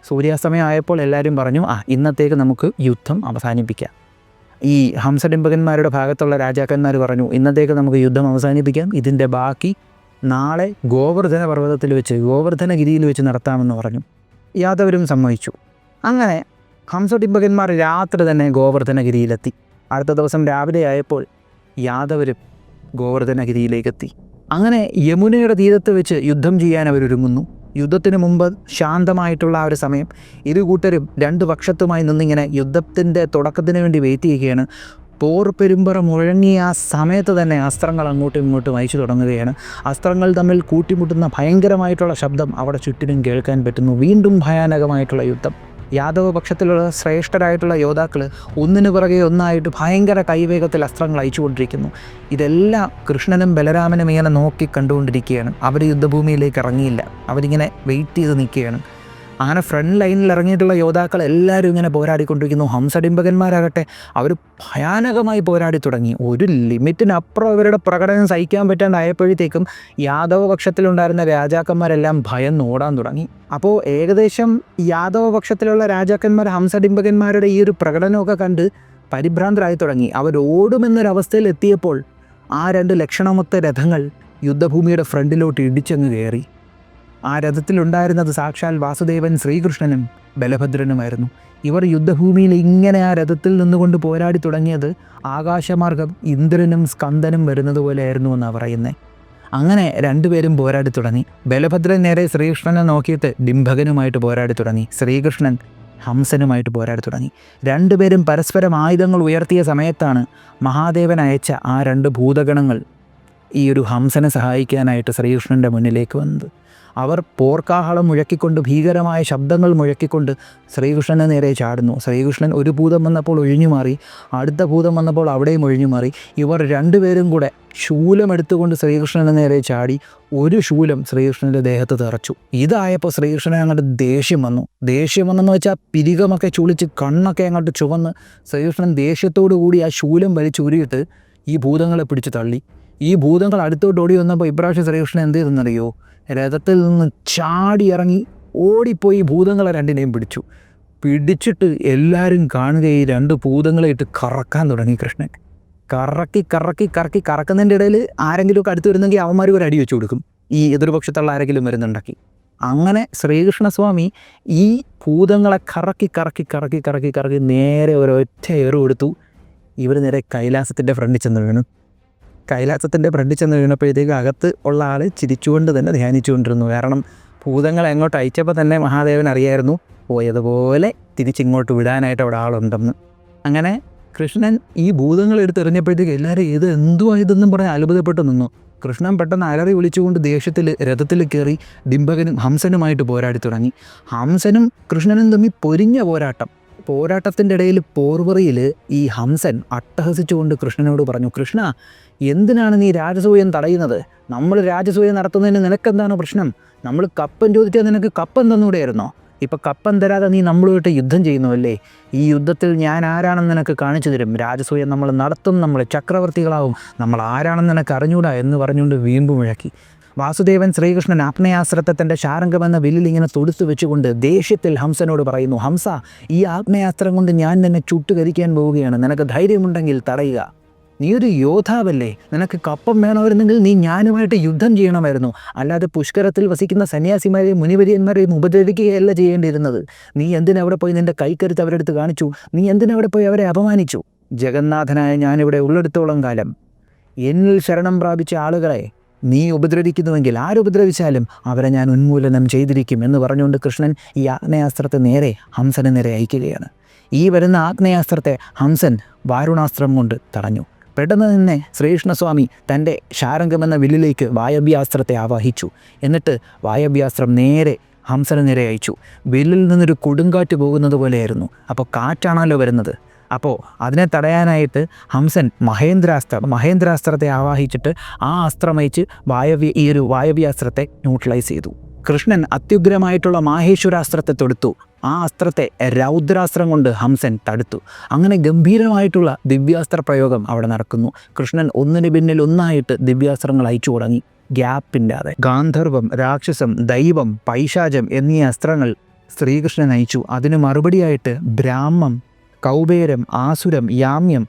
സൂര്യാസ്തമയമായപ്പോൾ എല്ലാവരും പറഞ്ഞു, ഇന്നത്തേക്ക് നമുക്ക് യുദ്ധം അവസാനിപ്പിക്കാം. ഈ ഹംസഡിംഭകന്മാരുടെ ഭാഗത്തുള്ള രാജാക്കന്മാർ പറഞ്ഞു, ഇന്നത്തേക്ക് നമുക്ക് യുദ്ധം അവസാനിപ്പിക്കാം, ഇതിൻ്റെ ബാക്കി നാളെ ഗോവർദ്ധന പർവ്വതത്തിൽ വെച്ച്, ഗോവർദ്ധനഗിരിയിൽ വെച്ച് നടത്താമെന്ന് പറഞ്ഞു. യാദവരും സമ്മതിച്ചു. അങ്ങനെ ഹംസഡിംഭകന്മാർ രാത്രി തന്നെ ഗോവർദ്ധനഗിരിയിലെത്തി. അടുത്ത ദിവസം രാവിലെ ആയപ്പോൾ യാദവരും ഗോവർദ്ധനഗിരിയിലേക്കെത്തി. അങ്ങനെ യമുനയുടെ തീരത്ത് വെച്ച് യുദ്ധം ചെയ്യാൻ അവരൊരുങ്ങുന്നു. യുദ്ധത്തിന് മുമ്പ് ശാന്തമായിട്ടുള്ള ആ ഒരു സമയം ഇരുകൂട്ടരും 2 പക്ഷത്തുമായി നിന്നിങ്ങനെ യുദ്ധത്തിൻ്റെ തുടക്കത്തിന് വേണ്ടി വെയിറ്റ് ചെയ്യുകയാണ്. പോർ പെരുമ്പറ മുഴങ്ങിയ ആ സമയത്ത് തന്നെ അസ്ത്രങ്ങൾ അങ്ങോട്ടും ഇങ്ങോട്ടും അയച്ചു തുടങ്ങുകയാണ്. അസ്ത്രങ്ങൾ തമ്മിൽ കൂട്ടിമുട്ടുന്ന ഭയങ്കരമായിട്ടുള്ള ശബ്ദം അവിടെ ചുറ്റിനും കേൾക്കാൻ പറ്റുന്നു. വീണ്ടും ഭയാനകമായിട്ടുള്ള യുദ്ധം. യാദവ പക്ഷത്തിലുള്ള ശ്രേഷ്ഠരായിട്ടുള്ള യോദ്ധാക്കൾ ഒന്നിനു പുറകെ ഒന്നായിട്ട് ഭയങ്കര കൈവേഗത്തിൽ അസ്ത്രങ്ങൾ അയച്ചുകൊണ്ടിരിക്കുന്നു. ഇതെല്ലാം കൃഷ്ണനും ബലരാമനും ഇങ്ങനെ നോക്കി കണ്ടുകൊണ്ടിരിക്കുകയാണ്. അവർ യുദ്ധഭൂമിയിലേക്ക് ഇറങ്ങിയില്ല. അവരിങ്ങനെ വെയിറ്റ് ചെയ്ത് നിൽക്കുകയാണ്. അങ്ങനെ ഫ്രണ്ട് ലൈനിൽ ഇറങ്ങിയിട്ടുള്ള യോദ്ധാക്കൾ എല്ലാവരും ഇങ്ങനെ പോരാടിക്കൊണ്ടിരിക്കുന്നു. ഹംസഡിംബകന്മാരാകട്ടെ അവർ ഭയാനകമായി പോരാടി തുടങ്ങി. ഒരു ലിമിറ്റിനപ്പുറം അവരുടെ പ്രകടനം സഹിക്കാൻ പറ്റാണ്ടായപ്പോഴത്തേക്കും യാദവ പക്ഷത്തിലുണ്ടായിരുന്ന രാജാക്കന്മാരെല്ലാം ഭയന്ന് ഓടാൻ തുടങ്ങി. അപ്പോൾ ഏകദേശം യാദവ പക്ഷത്തിലുള്ള രാജാക്കന്മാർ ഹംസഡിംബകന്മാരുടെ ഈ ഒരു പ്രകടനമൊക്കെ കണ്ട് പരിഭ്രാന്തരായി തുടങ്ങി. അവരോടുമെന്നൊരവസ്ഥയിൽ എത്തിയപ്പോൾ ആ 2 ലക്ഷണമൊത്ത രഥങ്ങൾ യുദ്ധഭൂമിയുടെ ഫ്രണ്ടിലോട്ട് ഇടിച്ചങ്ങ് കയറി. ആ രഥത്തിലുണ്ടായിരുന്നത് സാക്ഷാൽ വാസുദേവൻ ശ്രീകൃഷ്ണനും ബലഭദ്രനുമായിരുന്നു. ഇവർ യുദ്ധഭൂമിയിൽ ഇങ്ങനെ ആ രഥത്തിൽ നിന്നുകൊണ്ട് പോരാടി തുടങ്ങിയത് ആകാശമാർഗം ഇന്ദ്രനും സ്കന്ദനും വരുന്നത് പോലെയായിരുന്നു എന്നാണ് പറയുന്നത്. അങ്ങനെ രണ്ടുപേരും പോരാടി തുടങ്ങി. ബലഭദ്രൻ നേരെ ശ്രീകൃഷ്ണനെ നോക്കിയിട്ട് ഡിംഭകനുമായിട്ട് പോരാടി തുടങ്ങി. ശ്രീകൃഷ്ണൻ ഹംസനുമായിട്ട് പോരാടി തുടങ്ങി. രണ്ടുപേരും പരസ്പരം ആയുധങ്ങൾ ഉയർത്തിയ സമയത്താണ് മഹാദേവൻ അയച്ച ആ 2 ഭൂതഗണങ്ങൾ ഈ ഒരു ഹംസനെ സഹായിക്കാനായിട്ട് ശ്രീകൃഷ്ണൻ്റെ മുന്നിലേക്ക് വന്നത്. അവർ പോർക്കാഹളം മുഴക്കിക്കൊണ്ട് ഭീകരമായ ശബ്ദങ്ങൾ മുഴക്കിക്കൊണ്ട് ശ്രീകൃഷ്ണന് നേരെ ചാടുന്നു. ശ്രീകൃഷ്ണൻ ഒരു ഭൂതം വന്നപ്പോൾ ഒഴിഞ്ഞു മാറി, അടുത്ത ഭൂതം വന്നപ്പോൾ അവിടെയും ഒഴിഞ്ഞു മാറി. ഇവർ രണ്ടുപേരും കൂടെ ശൂലം എടുത്തുകൊണ്ട് ശ്രീകൃഷ്ണന് നേരെ ചാടി ഒരു ശൂലം ശ്രീകൃഷ്ണൻ്റെ ദേഹത്ത് തറച്ചു. ഇതായപ്പോൾ ശ്രീകൃഷ്ണൻ അങ്ങോട്ട് ദേഷ്യം വന്നെന്ന് വെച്ചാൽ പിരികമൊക്കെ ചുളിച്ച് കണ്ണൊക്കെ അങ്ങോട്ട് ചുവന്ന് ശ്രീകൃഷ്ണൻ ദേഷ്യത്തോടു കൂടി ആ ശൂലം വലിച്ചൂരിയിട്ട് ഈ ഭൂതങ്ങളെ പിടിച്ച് തള്ളി. ഈ ഭൂതങ്ങൾ അടുത്തോട്ട് ഓടി വന്നപ്പോൾ ഇപ്രാവശ്യം ശ്രീകൃഷ്ണൻ എന്ത് ചെയ്തെന്നറിയോ? രഥത്തിൽ നിന്ന് ചാടി ഇറങ്ങി ഓടിപ്പോയി ഭൂതങ്ങളെ രണ്ടിനെയും പിടിച്ചിട്ട് എല്ലാവരും കാണുകയും 2 ഭൂതങ്ങളെ ഇട്ട് കറക്കാൻ തുടങ്ങി. കൃഷ്ണൻ കറക്കുന്നതിൻ്റെ ഇടയിൽ ആരെങ്കിലുമൊക്കെ അടുത്ത് വരുന്നെങ്കിൽ അവന്മാർ ഒരു അടി വെച്ച് കൊടുക്കും, ഈ എതിർപക്ഷത്തുള്ള ആരെങ്കിലും വരുന്നുണ്ടാക്കി. അങ്ങനെ ശ്രീകൃഷ്ണസ്വാമി ഈ ഭൂതങ്ങളെ കറക്കി നേരെ ഒരൊറ്റ ഏറ് കൊടുത്തു. ഇവർ നേരെ കൈലാസത്തിൻ്റെ ഫ്രണ്ടിൽ ചെന്ന് വീണു. കൈലാസത്തിൻ്റെ ഫ്രണ്ടിൽ ചെന്ന് വീണപ്പോഴത്തേക്ക് അകത്ത് ഉള്ള ആൾ ചിരിച്ചുകൊണ്ട് തന്നെ ധ്യാനിച്ചുകൊണ്ടിരുന്നു. കാരണം ഭൂതങ്ങൾ എങ്ങോട്ട് അയച്ചപ്പോൾ തന്നെ മഹാദേവൻ അറിയായിരുന്നു പോയതുപോലെ തിരിച്ചിങ്ങോട്ട് വിടാനായിട്ട് അവിടെ ആളുണ്ടെന്ന്. അങ്ങനെ കൃഷ്ണൻ ഈ ഭൂതങ്ങൾ എടുത്തെറിഞ്ഞപ്പോഴത്തേക്ക് എല്ലാവരും ഇത് എന്തുവായതെന്നും പറഞ്ഞ് അത്ഭുതപ്പെട്ട് നിന്നു. കൃഷ്ണൻ പെട്ടെന്ന് അലറി വിളിച്ചുകൊണ്ട് ദേഷ്യത്തിൽ രഥത്തിൽ കയറി ഡിംബകനും ഹംസനുമായിട്ട് പോരാടി തുടങ്ങി. ഹംസനും കൃഷ്ണനും തമ്മിൽ പൊരിഞ്ഞ പോരാട്ടത്തിൻ്റെ ഇടയിൽ പോർവറിയിൽ ഈ ഹംസൻ അട്ടഹസിച്ചുകൊണ്ട് കൃഷ്ണനോട് പറഞ്ഞു, കൃഷ്ണ, എന്തിനാണ് നീ രാജസൂയം തടയുന്നത്? നമ്മൾ രാജസൂയം നടത്തുന്നതിന് നിനക്കെന്താണ് പ്രശ്നം? നമ്മൾ കപ്പൻ ചോദിച്ചാൽ നിനക്ക് കപ്പൻ തന്നൂടെയായിരുന്നോ? ഇപ്പം കപ്പൻ തരാതെ നീ നമ്മളുമായിട്ട് യുദ്ധം ചെയ്യുന്നുവല്ലേ? ഈ യുദ്ധത്തിൽ ഞാൻ ആരാണെന്ന് നിനക്ക് കാണിച്ചു തരും. രാജസൂയം നമ്മൾ നടത്തും, നമ്മൾ ചക്രവർത്തികളാവും, നമ്മൾ ആരാണെന്ന് നിനക്ക് അറിഞ്ഞൂടാ എന്ന് പറഞ്ഞുകൊണ്ട് വീമ്പ് മുഴക്കി. വാസുദേവൻ ശ്രീകൃഷ്ണൻ ആഗ്നേയാസ്ത്രത്തെ തൻ്റെ ശാരംഗമെന്ന വില്ലിൽ ഇങ്ങനെ തൊടുത്തു വെച്ചുകൊണ്ട് ദേഷ്യത്തിൽ ഹംസനോട് പറയുന്നു, ഹംസ, ഈ ആഗ്നേയാസ്ത്രം കൊണ്ട് ഞാൻ നിന്നെ ചുട്ടുകരിക്കാൻ പോവുകയാണ്. നിനക്ക് ധൈര്യമുണ്ടെങ്കിൽ തടയുക. നീ ഒരു യോദ്ധാവല്ലേ? നിനക്ക് കപ്പം വേണമായിരുന്നെങ്കിൽ നീ ഞാനുമായിട്ട് യുദ്ധം ചെയ്യണമായിരുന്നു. അല്ലാതെ പുഷ്കരത്തിൽ വസിക്കുന്ന സന്യാസിമാരെയും മുനിവര്യന്മാരെയും ഉപദ്രവിക്കുകയല്ല ചെയ്യേണ്ടിയിരുന്നത്. നീ എന്തിനവിടെ പോയി നിൻ്റെ കൈക്കരുത്ത് അവരെടുത്ത് കാണിച്ചു? നീ എന്തിനവിടെ പോയി അവരെ അപമാനിച്ചു? ജഗന്നാഥനായ ഞാനിവിടെ ഉള്ളിടത്തോളം കാലം എന്നിൽ ശരണം പ്രാപിച്ച ആളുകളെ നീ ഉപദ്രവിക്കുന്നുവെങ്കിൽ ആരുപദ്രവിച്ചാലും അവരെ ഞാൻ ഉന്മൂലനം ചെയ്തിരിക്കും എന്ന് പറഞ്ഞുകൊണ്ട് കൃഷ്ണൻ ഈ ആഗ്നേയാസ്ത്രത്തെ നേരെ ഹംസന് നേരെ അയക്കുകയാണ്. ഈ വരുന്ന ആഗ്നേയാസ്ത്രത്തെ ഹംസൻ വാരുണാസ്ത്രം കൊണ്ട് തടഞ്ഞു. പെട്ടെന്ന് തന്നെ ശ്രീകൃഷ്ണസ്വാമി തൻ്റെ ശാരംഗമെന്ന വില്ലിലേക്ക് വായവ്യാസ്ത്രത്തെ ആവാഹിച്ചു. എന്നിട്ട് വായവ്യാസ്ത്രം നേരെ ഹംസന് നേരെ അയച്ചു. വില്ലിൽ നിന്നൊരു കൊടുങ്കാറ്റ് പോകുന്നത് പോലെയായിരുന്നു. അപ്പോൾ കാറ്റാണല്ലോ വരുന്നത്. അപ്പോൾ അതിനെ തടയാനായിട്ട് ഹംസൻ മഹേന്ദ്രാസ്ത്രത്തെ ആവാഹിച്ചിട്ട് ആ അസ്ത്രമയച്ച് ഈ ഒരു വായവ്യാസ്ത്രത്തെ ന്യൂട്രലൈസ് ചെയ്തു. കൃഷ്ണൻ അത്യുഗ്രമായിട്ടുള്ള മാഹേശ്വരാസ്ത്രത്തെ തൊടുത്തു. ആ അസ്ത്രത്തെ രൗദ്രാസ്ത്രം കൊണ്ട് ഹംസൻ തടുത്തു. അങ്ങനെ ഗംഭീരമായിട്ടുള്ള ദിവ്യാസ്ത്ര പ്രയോഗം അവിടെ നടക്കുന്നു. കൃഷ്ണൻ ഒന്നിന് പിന്നിൽ ഒന്നായിട്ട് ദിവ്യാസ്ത്രങ്ങൾ അയച്ചു തുടങ്ങി, ഗ്യാപ്പില്ലാതെ. ഗാന്ധർവം, രാക്ഷസം, ദൈവം, പൈശാചം എന്നീ അസ്ത്രങ്ങൾ ശ്രീകൃഷ്ണൻ അയച്ചു. അതിന് മറുപടിയായിട്ട് ബ്രാഹ്മം, കൗബേരം, ആസുരം, യാമ്യം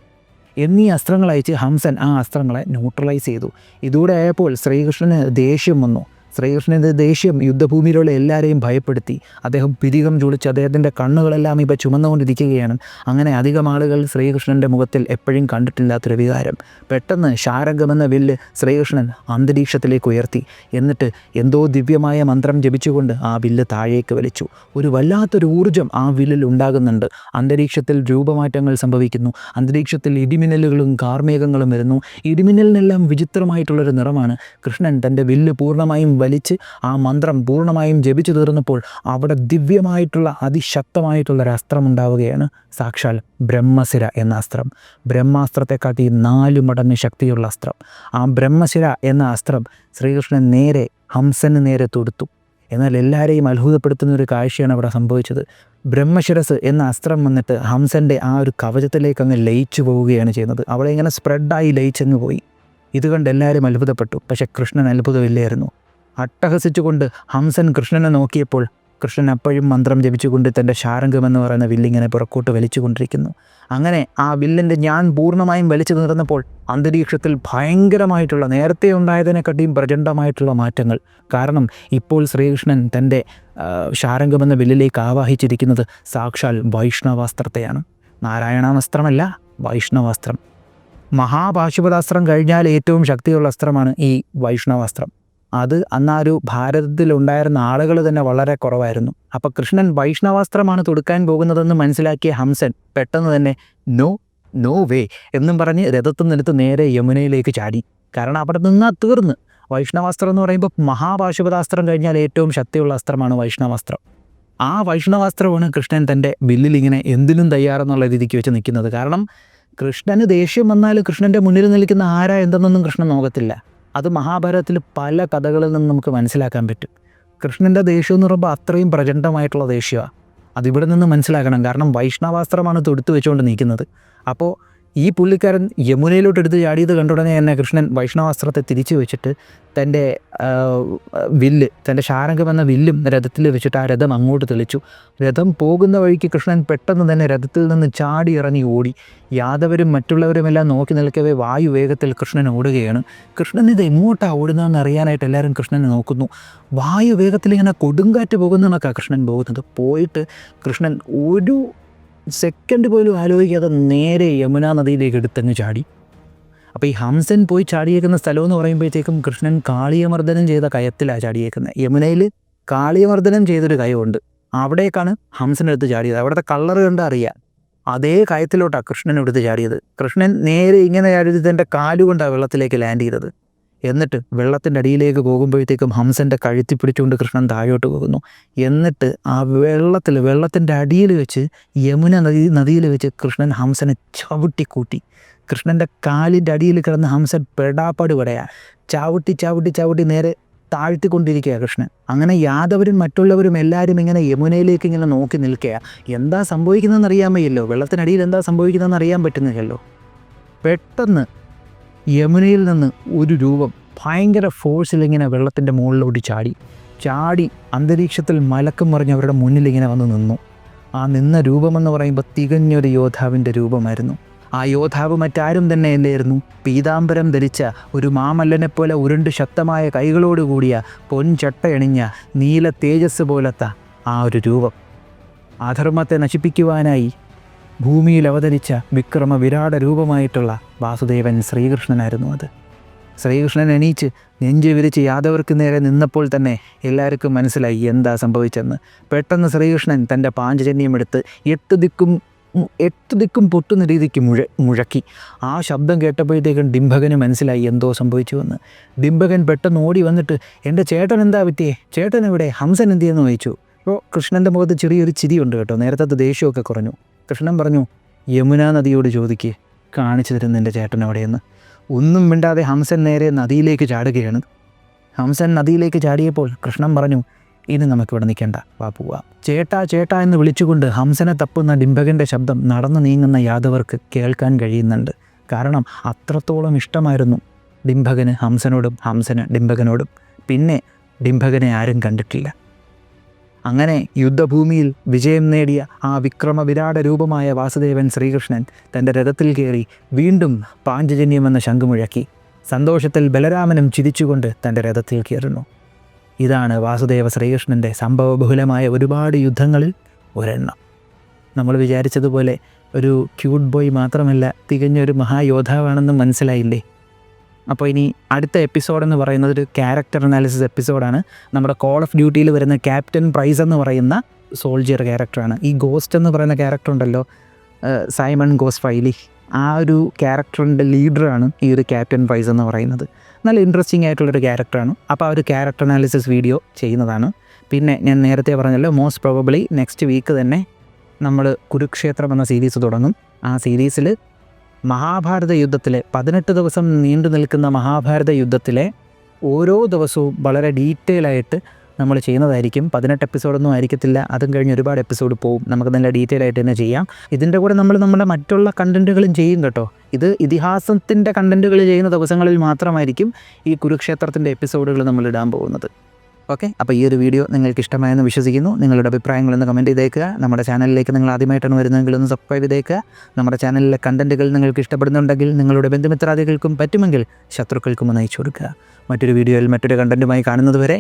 എന്നീ അസ്ത്രങ്ങൾ അയച്ച് ഹംസൻ ആ അസ്ത്രങ്ങളെ ന്യൂട്രലൈസ് ചെയ്തു. ഇതോടെ ആയപ്പോൾ ശ്രീകൃഷ്ണന് ദേഷ്യം വന്നു. ശ്രീകൃഷ്ണൻ്റെ ദേഷ്യം യുദ്ധഭൂമിയിലുള്ള എല്ലാവരെയും ഭയപ്പെടുത്തി. അദ്ദേഹം പിരികം ചുളിച്ച് അദ്ദേഹത്തിൻ്റെ കണ്ണുകളെല്ലാം ഇപ്പോൾ ചുമന്നുകൊണ്ടിരിക്കുകയാണ്. അങ്ങനെ അധികം ആളുകൾ ശ്രീകൃഷ്ണൻ്റെ മുഖത്തിൽ എപ്പോഴും കണ്ടിട്ടില്ലാത്തൊരു വികാരം. പെട്ടെന്ന് ശാരംഗമെന്ന വില്ല് ശ്രീകൃഷ്ണൻ അന്തരീക്ഷത്തിലേക്ക് ഉയർത്തി. എന്നിട്ട് എന്തോ ദിവ്യമായ മന്ത്രം ജപിച്ചുകൊണ്ട് ആ വില്ല് താഴേക്ക് വലിച്ചു. ഒരു വല്ലാത്തൊരു ഊർജ്ജം ആ വില്ലിൽ ഉണ്ടാകുന്നുണ്ട്. അന്തരീക്ഷത്തിൽ രൂപമാറ്റങ്ങൾ സംഭവിക്കുന്നു. അന്തരീക്ഷത്തിൽ ഇടിമിന്നലുകളും കാർമേഘങ്ങളും വരുന്നു. ഇടിമിന്നലിനെല്ലാം വിചിത്രമായിട്ടുള്ളൊരു നിറമാണ്. കൃഷ്ണൻ തൻ്റെ വില്ല് പൂർണ്ണമായും വലിച്ച് ആ മന്ത്രം പൂർണ്ണമായും ജപിച്ചു തീർന്നപ്പോൾ അവിടെ ദിവ്യമായിട്ടുള്ള അതിശക്തമായിട്ടുള്ളൊരു അസ്ത്രം ഉണ്ടാവുകയാണ്. സാക്ഷാൽ ബ്രഹ്മശിര എന്ന അസ്ത്രം. ബ്രഹ്മാസ്ത്രത്തെക്കാട്ടി 4 മടങ്ങ് ശക്തിയുള്ള അസ്ത്രം. ആ ബ്രഹ്മശിര എന്ന അസ്ത്രം ശ്രീകൃഷ്ണൻ നേരെ ഹംസന് നേരെ തൊടുത്തു. എന്നാൽ എല്ലാവരെയും അത്ഭുതപ്പെടുത്തുന്ന ഒരു കാഴ്ചയാണ് അവിടെ സംഭവിച്ചത്. ബ്രഹ്മശിരസ് എന്ന അസ്ത്രം വന്നിട്ട് ഹംസൻ്റെ ആ ഒരു കവചത്തിലേക്ക് അങ്ങ് ലയിച്ചു പോവുകയാണ് ചെയ്യുന്നത്. അവിടെ ഇങ്ങനെ സ്പ്രെഡായി ലയിച്ചങ്ങ് പോയി. ഇത് കണ്ട് എല്ലാവരും അത്ഭുതപ്പെട്ടു. പക്ഷെ കൃഷ്ണൻ അത്ഭുതമില്ലായിരുന്നു. അട്ടഹസിച്ചുകൊണ്ട് ഹംസൻ കൃഷ്ണനെ നോക്കിയപ്പോൾ കൃഷ്ണൻ അപ്പോഴും മന്ത്രം ജപിച്ചുകൊണ്ട് തൻ്റെ ശാരംഗമെന്ന് പറയുന്ന വില്ലിങ്ങനെ പുറക്കോട്ട് വലിച്ചുകൊണ്ടിരിക്കുന്നു. അങ്ങനെ ആ വില്ലിൻ്റെ ഞാൻ പൂർണ്ണമായും വലിച്ചു നിർന്നപ്പോൾ അന്തരീക്ഷത്തിൽ ഭയങ്കരമായിട്ടുള്ള, നേരത്തെ ഉണ്ടായതിനെക്കാട്ടിയും പ്രചണ്ഡമായിട്ടുള്ള മാറ്റങ്ങൾ. കാരണം ഇപ്പോൾ ശ്രീകൃഷ്ണൻ തൻ്റെ ശാരംഗമെന്ന വില്ലിലേക്ക് ആവാഹിച്ചിരിക്കുന്നത് സാക്ഷാൽ വൈഷ്ണവാസ്ത്രത്തെയാണ്. നാരായണാസ്ത്രമല്ല, വൈഷ്ണവാസ്ത്രം. മഹാപാശുപതാസ്ത്രം കഴിഞ്ഞാൽ ഏറ്റവും ശക്തിയുള്ള അസ്ത്രമാണ് ഈ വൈഷ്ണവാസ്ത്രം. അത് അന്നാ ഭാരതത്തിലുണ്ടായിരുന്ന ആളുകൾ തന്നെ വളരെ കുറവായിരുന്നു. അപ്പോൾ കൃഷ്ണൻ വൈഷ്ണവാസ്ത്രമാണ് തൊടുക്കാൻ പോകുന്നതെന്ന് മനസ്സിലാക്കിയ ഹംസൻ പെട്ടെന്ന് തന്നെ നോ വേ എന്നും പറഞ്ഞ് രഥത്തിൽ നിന്നെടുത്ത് നേരെ യമുനയിലേക്ക് ചാടി. കാരണം അവിടെ നിന്നാ തീർന്ന്. വൈഷ്ണവാസ്ത്രം എന്ന് പറയുമ്പോൾ മഹാപാശുപതാസ്ത്രം കഴിഞ്ഞാൽ ഏറ്റവും ശക്തിയുള്ള അസ്ത്രമാണ് വൈഷ്ണവാസ്ത്രം. ആ വൈഷ്ണവാസ്ത്രമാണ് കൃഷ്ണൻ തൻ്റെ വില്ലിൽ ഇങ്ങനെ എന്തിനും തയ്യാറെന്നുള്ള രീതിക്ക് വെച്ച് നിൽക്കുന്നത്. കാരണം കൃഷ്ണന് ദേഷ്യം വന്നാൽ കൃഷ്ണൻ്റെ മുന്നിൽ നിൽക്കുന്ന ആരാ എന്തെന്നൊന്നും കൃഷ്ണൻ നോക്കത്തില്ല. അത് മഹാഭാരതത്തിൽ പല കഥകളിൽ നിന്നും നമുക്ക് മനസ്സിലാക്കാൻ പറ്റും. കൃഷ്ണൻ്റെ ദേഷ്യം എന്ന് പറയുമ്പോൾ അത്രയും പ്രചണ്ഡമായിട്ടുള്ള ദേഷ്യമാണ്. അതിവിടെ നിന്ന് മനസ്സിലാക്കണം. കാരണം വൈഷ്ണവാസ്ത്രമാണ് തൊടുത്തു വെച്ചുകൊണ്ട് നിൽക്കുന്നത്. അപ്പോൾ ഈ പുള്ളിക്കാരൻ യമുനയിലോട്ട് എടുത്ത് ചാടിയത് കണ്ടുടനെ തന്നെ കൃഷ്ണൻ വൈഷ്ണവാസ്ത്രത്തെ തിരിച്ചു വെച്ചിട്ട് തൻ്റെ വില്ല്, തൻ്റെ ശാരംഗമെന്ന വില്ലും രഥത്തിൽ വെച്ചിട്ട് ആ രഥം അങ്ങോട്ട് തെളിച്ചു. രഥം പോകുന്ന വഴിക്ക് കൃഷ്ണൻ പെട്ടെന്ന് തന്നെ രഥത്തിൽ നിന്ന് ചാടി ഇറങ്ങി ഓടി. യാദവരും മറ്റുള്ളവരുമെല്ലാം നോക്കി നിൽക്കവേ വായുവേഗത്തിൽ കൃഷ്ണൻ ഓടുകയാണ്. കൃഷ്ണൻ ഇത് എങ്ങോട്ടാണ് ഓടുന്നതെന്ന് അറിയാനായിട്ട് എല്ലാവരും കൃഷ്ണനെ നോക്കുന്നു. വായുവേഗത്തിൽ ഇങ്ങനെ കൊടുങ്കാറ്റ് പോകുന്നതൊക്കെയാണ് കൃഷ്ണൻ പോകുന്നത്. പോയിട്ട് കൃഷ്ണൻ ഒരു സെക്കൻഡ് പോലും ആലോചിക്കാതെ നേരെ യമുനാ നദിയിലേക്ക് എടുത്തങ്ങ് ചാടി. അപ്പോൾ ഈ ഹംസൻ പോയി ചാടിയേക്കുന്ന സ്ഥലം എന്ന് പറയുമ്പോഴത്തേക്കും കൃഷ്ണൻ കാളിയമർദ്ദനം ചെയ്ത കയത്തിലാണ് ചാടിയേക്കുന്നത്. യമുനയിൽ കാളിയമർദ്ദനം ചെയ്തൊരു കയമുണ്ട്, അവിടേക്കാണ് ഹംസൻ എടുത്ത് ചാടിയത്. അവിടുത്തെ കളർ കണ്ട് അറിയാം. അതേ കയത്തിലോട്ടാണ് കൃഷ്ണൻ എടുത്ത് ചാടിയത്. കൃഷ്ണൻ നേരെ ഇങ്ങനെ ചാടിയത് തൻ്റെ കാലുകൊണ്ടാണ് വെള്ളത്തിലേക്ക് ലാൻഡ് ചെയ്തത്. എന്നിട്ട് വെള്ളത്തിൻ്റെ അടിയിലേക്ക് പോകുമ്പോഴത്തേക്കും ഹംസൻ്റെ കഴുത്തി പിടിച്ചുകൊണ്ട് കൃഷ്ണൻ താഴോട്ട് പോകുന്നു. എന്നിട്ട് ആ വെള്ളത്തിൻ്റെ അടിയിൽ വെച്ച് യമുന നദിയിൽ വെച്ച് കൃഷ്ണൻ ഹംസനെ ചവിട്ടിക്കൂട്ടി. കൃഷ്ണൻ്റെ കാലിൻ്റെ അടിയിൽ കിടന്ന് ഹംസൻ പെടാപ്പാട് പടയാ ചവിട്ടി നേരെ താഴ്ത്തിക്കൊണ്ടിരിക്കുക കൃഷ്ണൻ. അങ്ങനെ യാദവരും മറ്റുള്ളവരും എല്ലാവരും ഇങ്ങനെ യമുനയിലേക്ക് ഇങ്ങനെ നോക്കി നിൽക്കുക. എന്താ സംഭവിക്കുന്നതെന്ന് അറിയാൻ വയ്യല്ലോ, വെള്ളത്തിനടിയിൽ എന്താ സംഭവിക്കുന്നതെന്ന് അറിയാൻ പറ്റുന്നില്ലല്ലോ. പെട്ടെന്ന് യമുനയിൽ നിന്ന് ഒരു രൂപം ഭയങ്കര ഫോഴ്സിലിങ്ങനെ വെള്ളത്തിൻ്റെ മുകളിലോട്ട് ചാടി അന്തരീക്ഷത്തിൽ മലക്കം മറിഞ്ഞ് അവരുടെ മുന്നിൽ ഇങ്ങനെ വന്ന് നിന്നു. ആ നിന്ന രൂപമെന്ന് പറയുമ്പോൾ തികഞ്ഞൊരു യോദ്ധാവിൻ്റെ രൂപമായിരുന്നു. ആ യോദ്ധാവ് മറ്റാരും തന്നെ അല്ലായിരുന്നു, പീതാംബരം ധരിച്ച ഒരു മാമല്ലനെപ്പോലെ ഉരുണ്ട് ശക്തമായ കൈകളോടുകൂടിയ പൊൻചട്ടയണിഞ്ഞ നീല തേജസ് പോലത്തെ ആ ഒരു രൂപം. അധർമ്മത്തെ നശിപ്പിക്കുവാനായി ഭൂമിയിൽ അവതരിച്ച വിക്രമ വിരാട രൂപമായിട്ടുള്ള വാസുദേവൻ ശ്രീകൃഷ്ണനായിരുന്നു അത്. ശ്രീകൃഷ്ണൻ എണീച്ച് നെഞ്ചു വിരിച്ച് യാദവർക്ക് നേരെ നിന്നപ്പോൾ തന്നെ എല്ലാവർക്കും മനസ്സിലായി എന്താ സംഭവിച്ചെന്ന്. പെട്ടെന്ന് ശ്രീകൃഷ്ണൻ തൻ്റെ പാഞ്ചജന്യം എടുത്ത് എട്ട് ദിക്കും പൊട്ടുന്ന രീതിക്ക് മുഴക്കി. ആ ശബ്ദം കേട്ടപ്പോഴത്തേക്കും ഡിംഭകന് മനസ്സിലായി എന്തോ സംഭവിച്ചുവെന്ന്. ഡിംഭകൻ പെട്ടെന്ന് ഓടി വന്നിട്ട് എൻ്റെ ചേട്ടൻ എന്താ പറ്റിയേ, ചേട്ടൻ എവിടെ, ഹംസൻ എന്തിയെന്ന് ചോദിച്ചു. അപ്പോൾ കൃഷ്ണൻ്റെ മുഖത്ത് ചെറിയൊരു ചിരിയുണ്ട് കേട്ടോ, നേരത്തെ ദേഷ്യമൊക്കെ കുറഞ്ഞു. കൃഷ്ണൻ പറഞ്ഞു, യമുനാ നദിയോട് ചോദിക്ക്, കാണിച്ചു തരുന്ന എൻ്റെ ചേട്ടൻ എവിടെയെന്ന്. ഒന്നും മിണ്ടാതെ ഹംസൻ നേരെ നദിയിലേക്ക് ചാടുകയാണ്. ഹംസൻ നദിയിലേക്ക് ചാടിയപ്പോൾ കൃഷ്ണൻ പറഞ്ഞു, ഇനി നമുക്കിവിടെ നിൽക്കേണ്ട, വാ പോവാം. ചേട്ടാ എന്ന് വിളിച്ചുകൊണ്ട് ഹംസനെ തപ്പുന്ന ഡിംഭകൻ്റെ ശബ്ദം നടന്നു നീങ്ങുന്ന യാദവർക്ക് കേൾക്കാൻ കഴിയുന്നുണ്ട്. കാരണം അത്രത്തോളം ഇഷ്ടമായിരുന്നു ഡിംഭകന് ഹംസനോടും ഹംസന് ഡിംഭകനോടും. പിന്നെ ഡിംഭകനെ ആരും കണ്ടിട്ടില്ല. അങ്ങനെ യുദ്ധഭൂമിയിൽ വിജയം നേടിയ ആ വിക്രമ വിരാട രൂപമായ വാസുദേവൻ ശ്രീകൃഷ്ണൻ തൻ്റെ രഥത്തിൽ കയറി വീണ്ടും പാഞ്ചജന്യമെന്ന ശംഖുമുഴക്കി. സന്തോഷത്തിൽ ബലരാമനും ചിരിച്ചുകൊണ്ട് തൻ്റെ രഥത്തിൽ കയറുന്നു. ഇതാണ് വാസുദേവ ശ്രീകൃഷ്ണൻ്റെ സംഭവബഹുലമായ ഒരുപാട് യുദ്ധങ്ങളിൽ ഒരെണ്ണം. നമ്മൾ വിചാരിച്ചതുപോലെ ഒരു ക്യൂട്ട് ബോയ് മാത്രമല്ല, തികഞ്ഞൊരു മഹായോദ്ധാവാണെന്ന് മനസ്സിലായില്ലേ? അപ്പോൾ ഇനി അടുത്ത എപ്പിസോഡെന്ന് പറയുന്നത് ഒരു ക്യാരക്ടർ അനാലിസിസ് എപ്പിസോഡാണ്. നമ്മുടെ കോൾ ഓഫ് ഡ്യൂട്ടിയിൽ വരുന്ന ക്യാപ്റ്റൻ പ്രൈസ് എന്ന് പറയുന്ന സോൾജിയർ ക്യാരക്ടറാണ്. ഈ ഗോസ്റ്റ് എന്ന് പറയുന്ന ക്യാരക്ടർ ഉണ്ടല്ലോ, സൈമൺ ഗോസ് ഫൈലി, ആ ഒരു ക്യാരക്ടറിൻ്റെ ലീഡറാണ് ഈ ഒരു ക്യാപ്റ്റൻ പ്രൈസ് എന്ന് പറയുന്നത്. നല്ല ഇൻട്രസ്റ്റിംഗ് ആയിട്ടുള്ളൊരു ക്യാരക്ടറാണ്. അപ്പോൾ ആ ഒരു ക്യാരക്ടർ അനാലിസിസ് വീഡിയോ ചെയ്യുന്നതാണ്. പിന്നെ ഞാൻ നേരത്തെ പറഞ്ഞല്ലോ, മോസ്റ്റ് പ്രോബബ്ലി നെക്സ്റ്റ് വീക്ക് തന്നെ നമ്മൾ കുരുക്ഷേത്രം എന്ന സീരീസ് തുടങ്ങും. ആ സീരീസിൽ മഹാഭാരത യുദ്ധത്തിലെ 18 ദിവസം നീണ്ടു നിൽക്കുന്ന മഹാഭാരത യുദ്ധത്തിലെ ഓരോ ദിവസവും വളരെ ഡീറ്റെയിൽ ആയിട്ട് നമ്മൾ ചെയ്യുന്നതായിരിക്കും. 18 എപ്പിസോഡൊന്നും ആയിരിക്കത്തില്ല, അതും കഴിഞ്ഞ് ഒരുപാട് എപ്പിസോഡ് പോവും. നമുക്ക് നല്ല ഡീറ്റെയിൽ ആയിട്ട് തന്നെ ചെയ്യാം. ഇതിൻ്റെ കൂടെ നമ്മൾ നമ്മുടെ മറ്റുള്ള കണ്ടൻറ്റുകളും ചെയ്യും കേട്ടോ. ഇത് ഇതിഹാസത്തിൻ്റെ കണ്ടൻറ്റുകൾ ചെയ്യുന്ന ദിവസങ്ങളിൽ മാത്രമായിരിക്കും ഈ കുരുക്ഷേത്രത്തിൻ്റെ എപ്പിസോഡുകൾ നമ്മൾ ഇടാൻ പോകുന്നത്. ഓക്കെ, അപ്പോൾ ഈ ഒരു വീഡിയോ നിങ്ങൾക്ക് ഇഷ്ടമായെന്ന് വിശ്വസിക്കുന്നു. നിങ്ങളുടെ അഭിപ്രായങ്ങളൊന്ന് കമൻറ്റ് ചെയ്തേക്കുക. നമ്മുടെ ചാനലിലേക്ക് നിങ്ങൾ ആദ്യമായിട്ടാണ് വരുന്നതെങ്കിൽ ഒന്ന് സബ്സ്ക്രൈബ് ചെയ്തേക്കുക. നമ്മുടെ ചാനലിലെ കണ്ടൻറ്റുകൾ നിങ്ങൾക്ക് ഇഷ്ടപ്പെടുന്നുണ്ടെങ്കിൽ നിങ്ങളുടെ ബന്ധുമിത്രാദികൾക്കും പറ്റുമെങ്കിൽ ശത്രുക്കൾക്കും ഒന്ന് അയച്ചു കൊടുക്കുക. മറ്റൊരു വീഡിയോയിൽ മറ്റൊരു കണ്ടൻറ്റുമായി കാണുന്നത് വരെ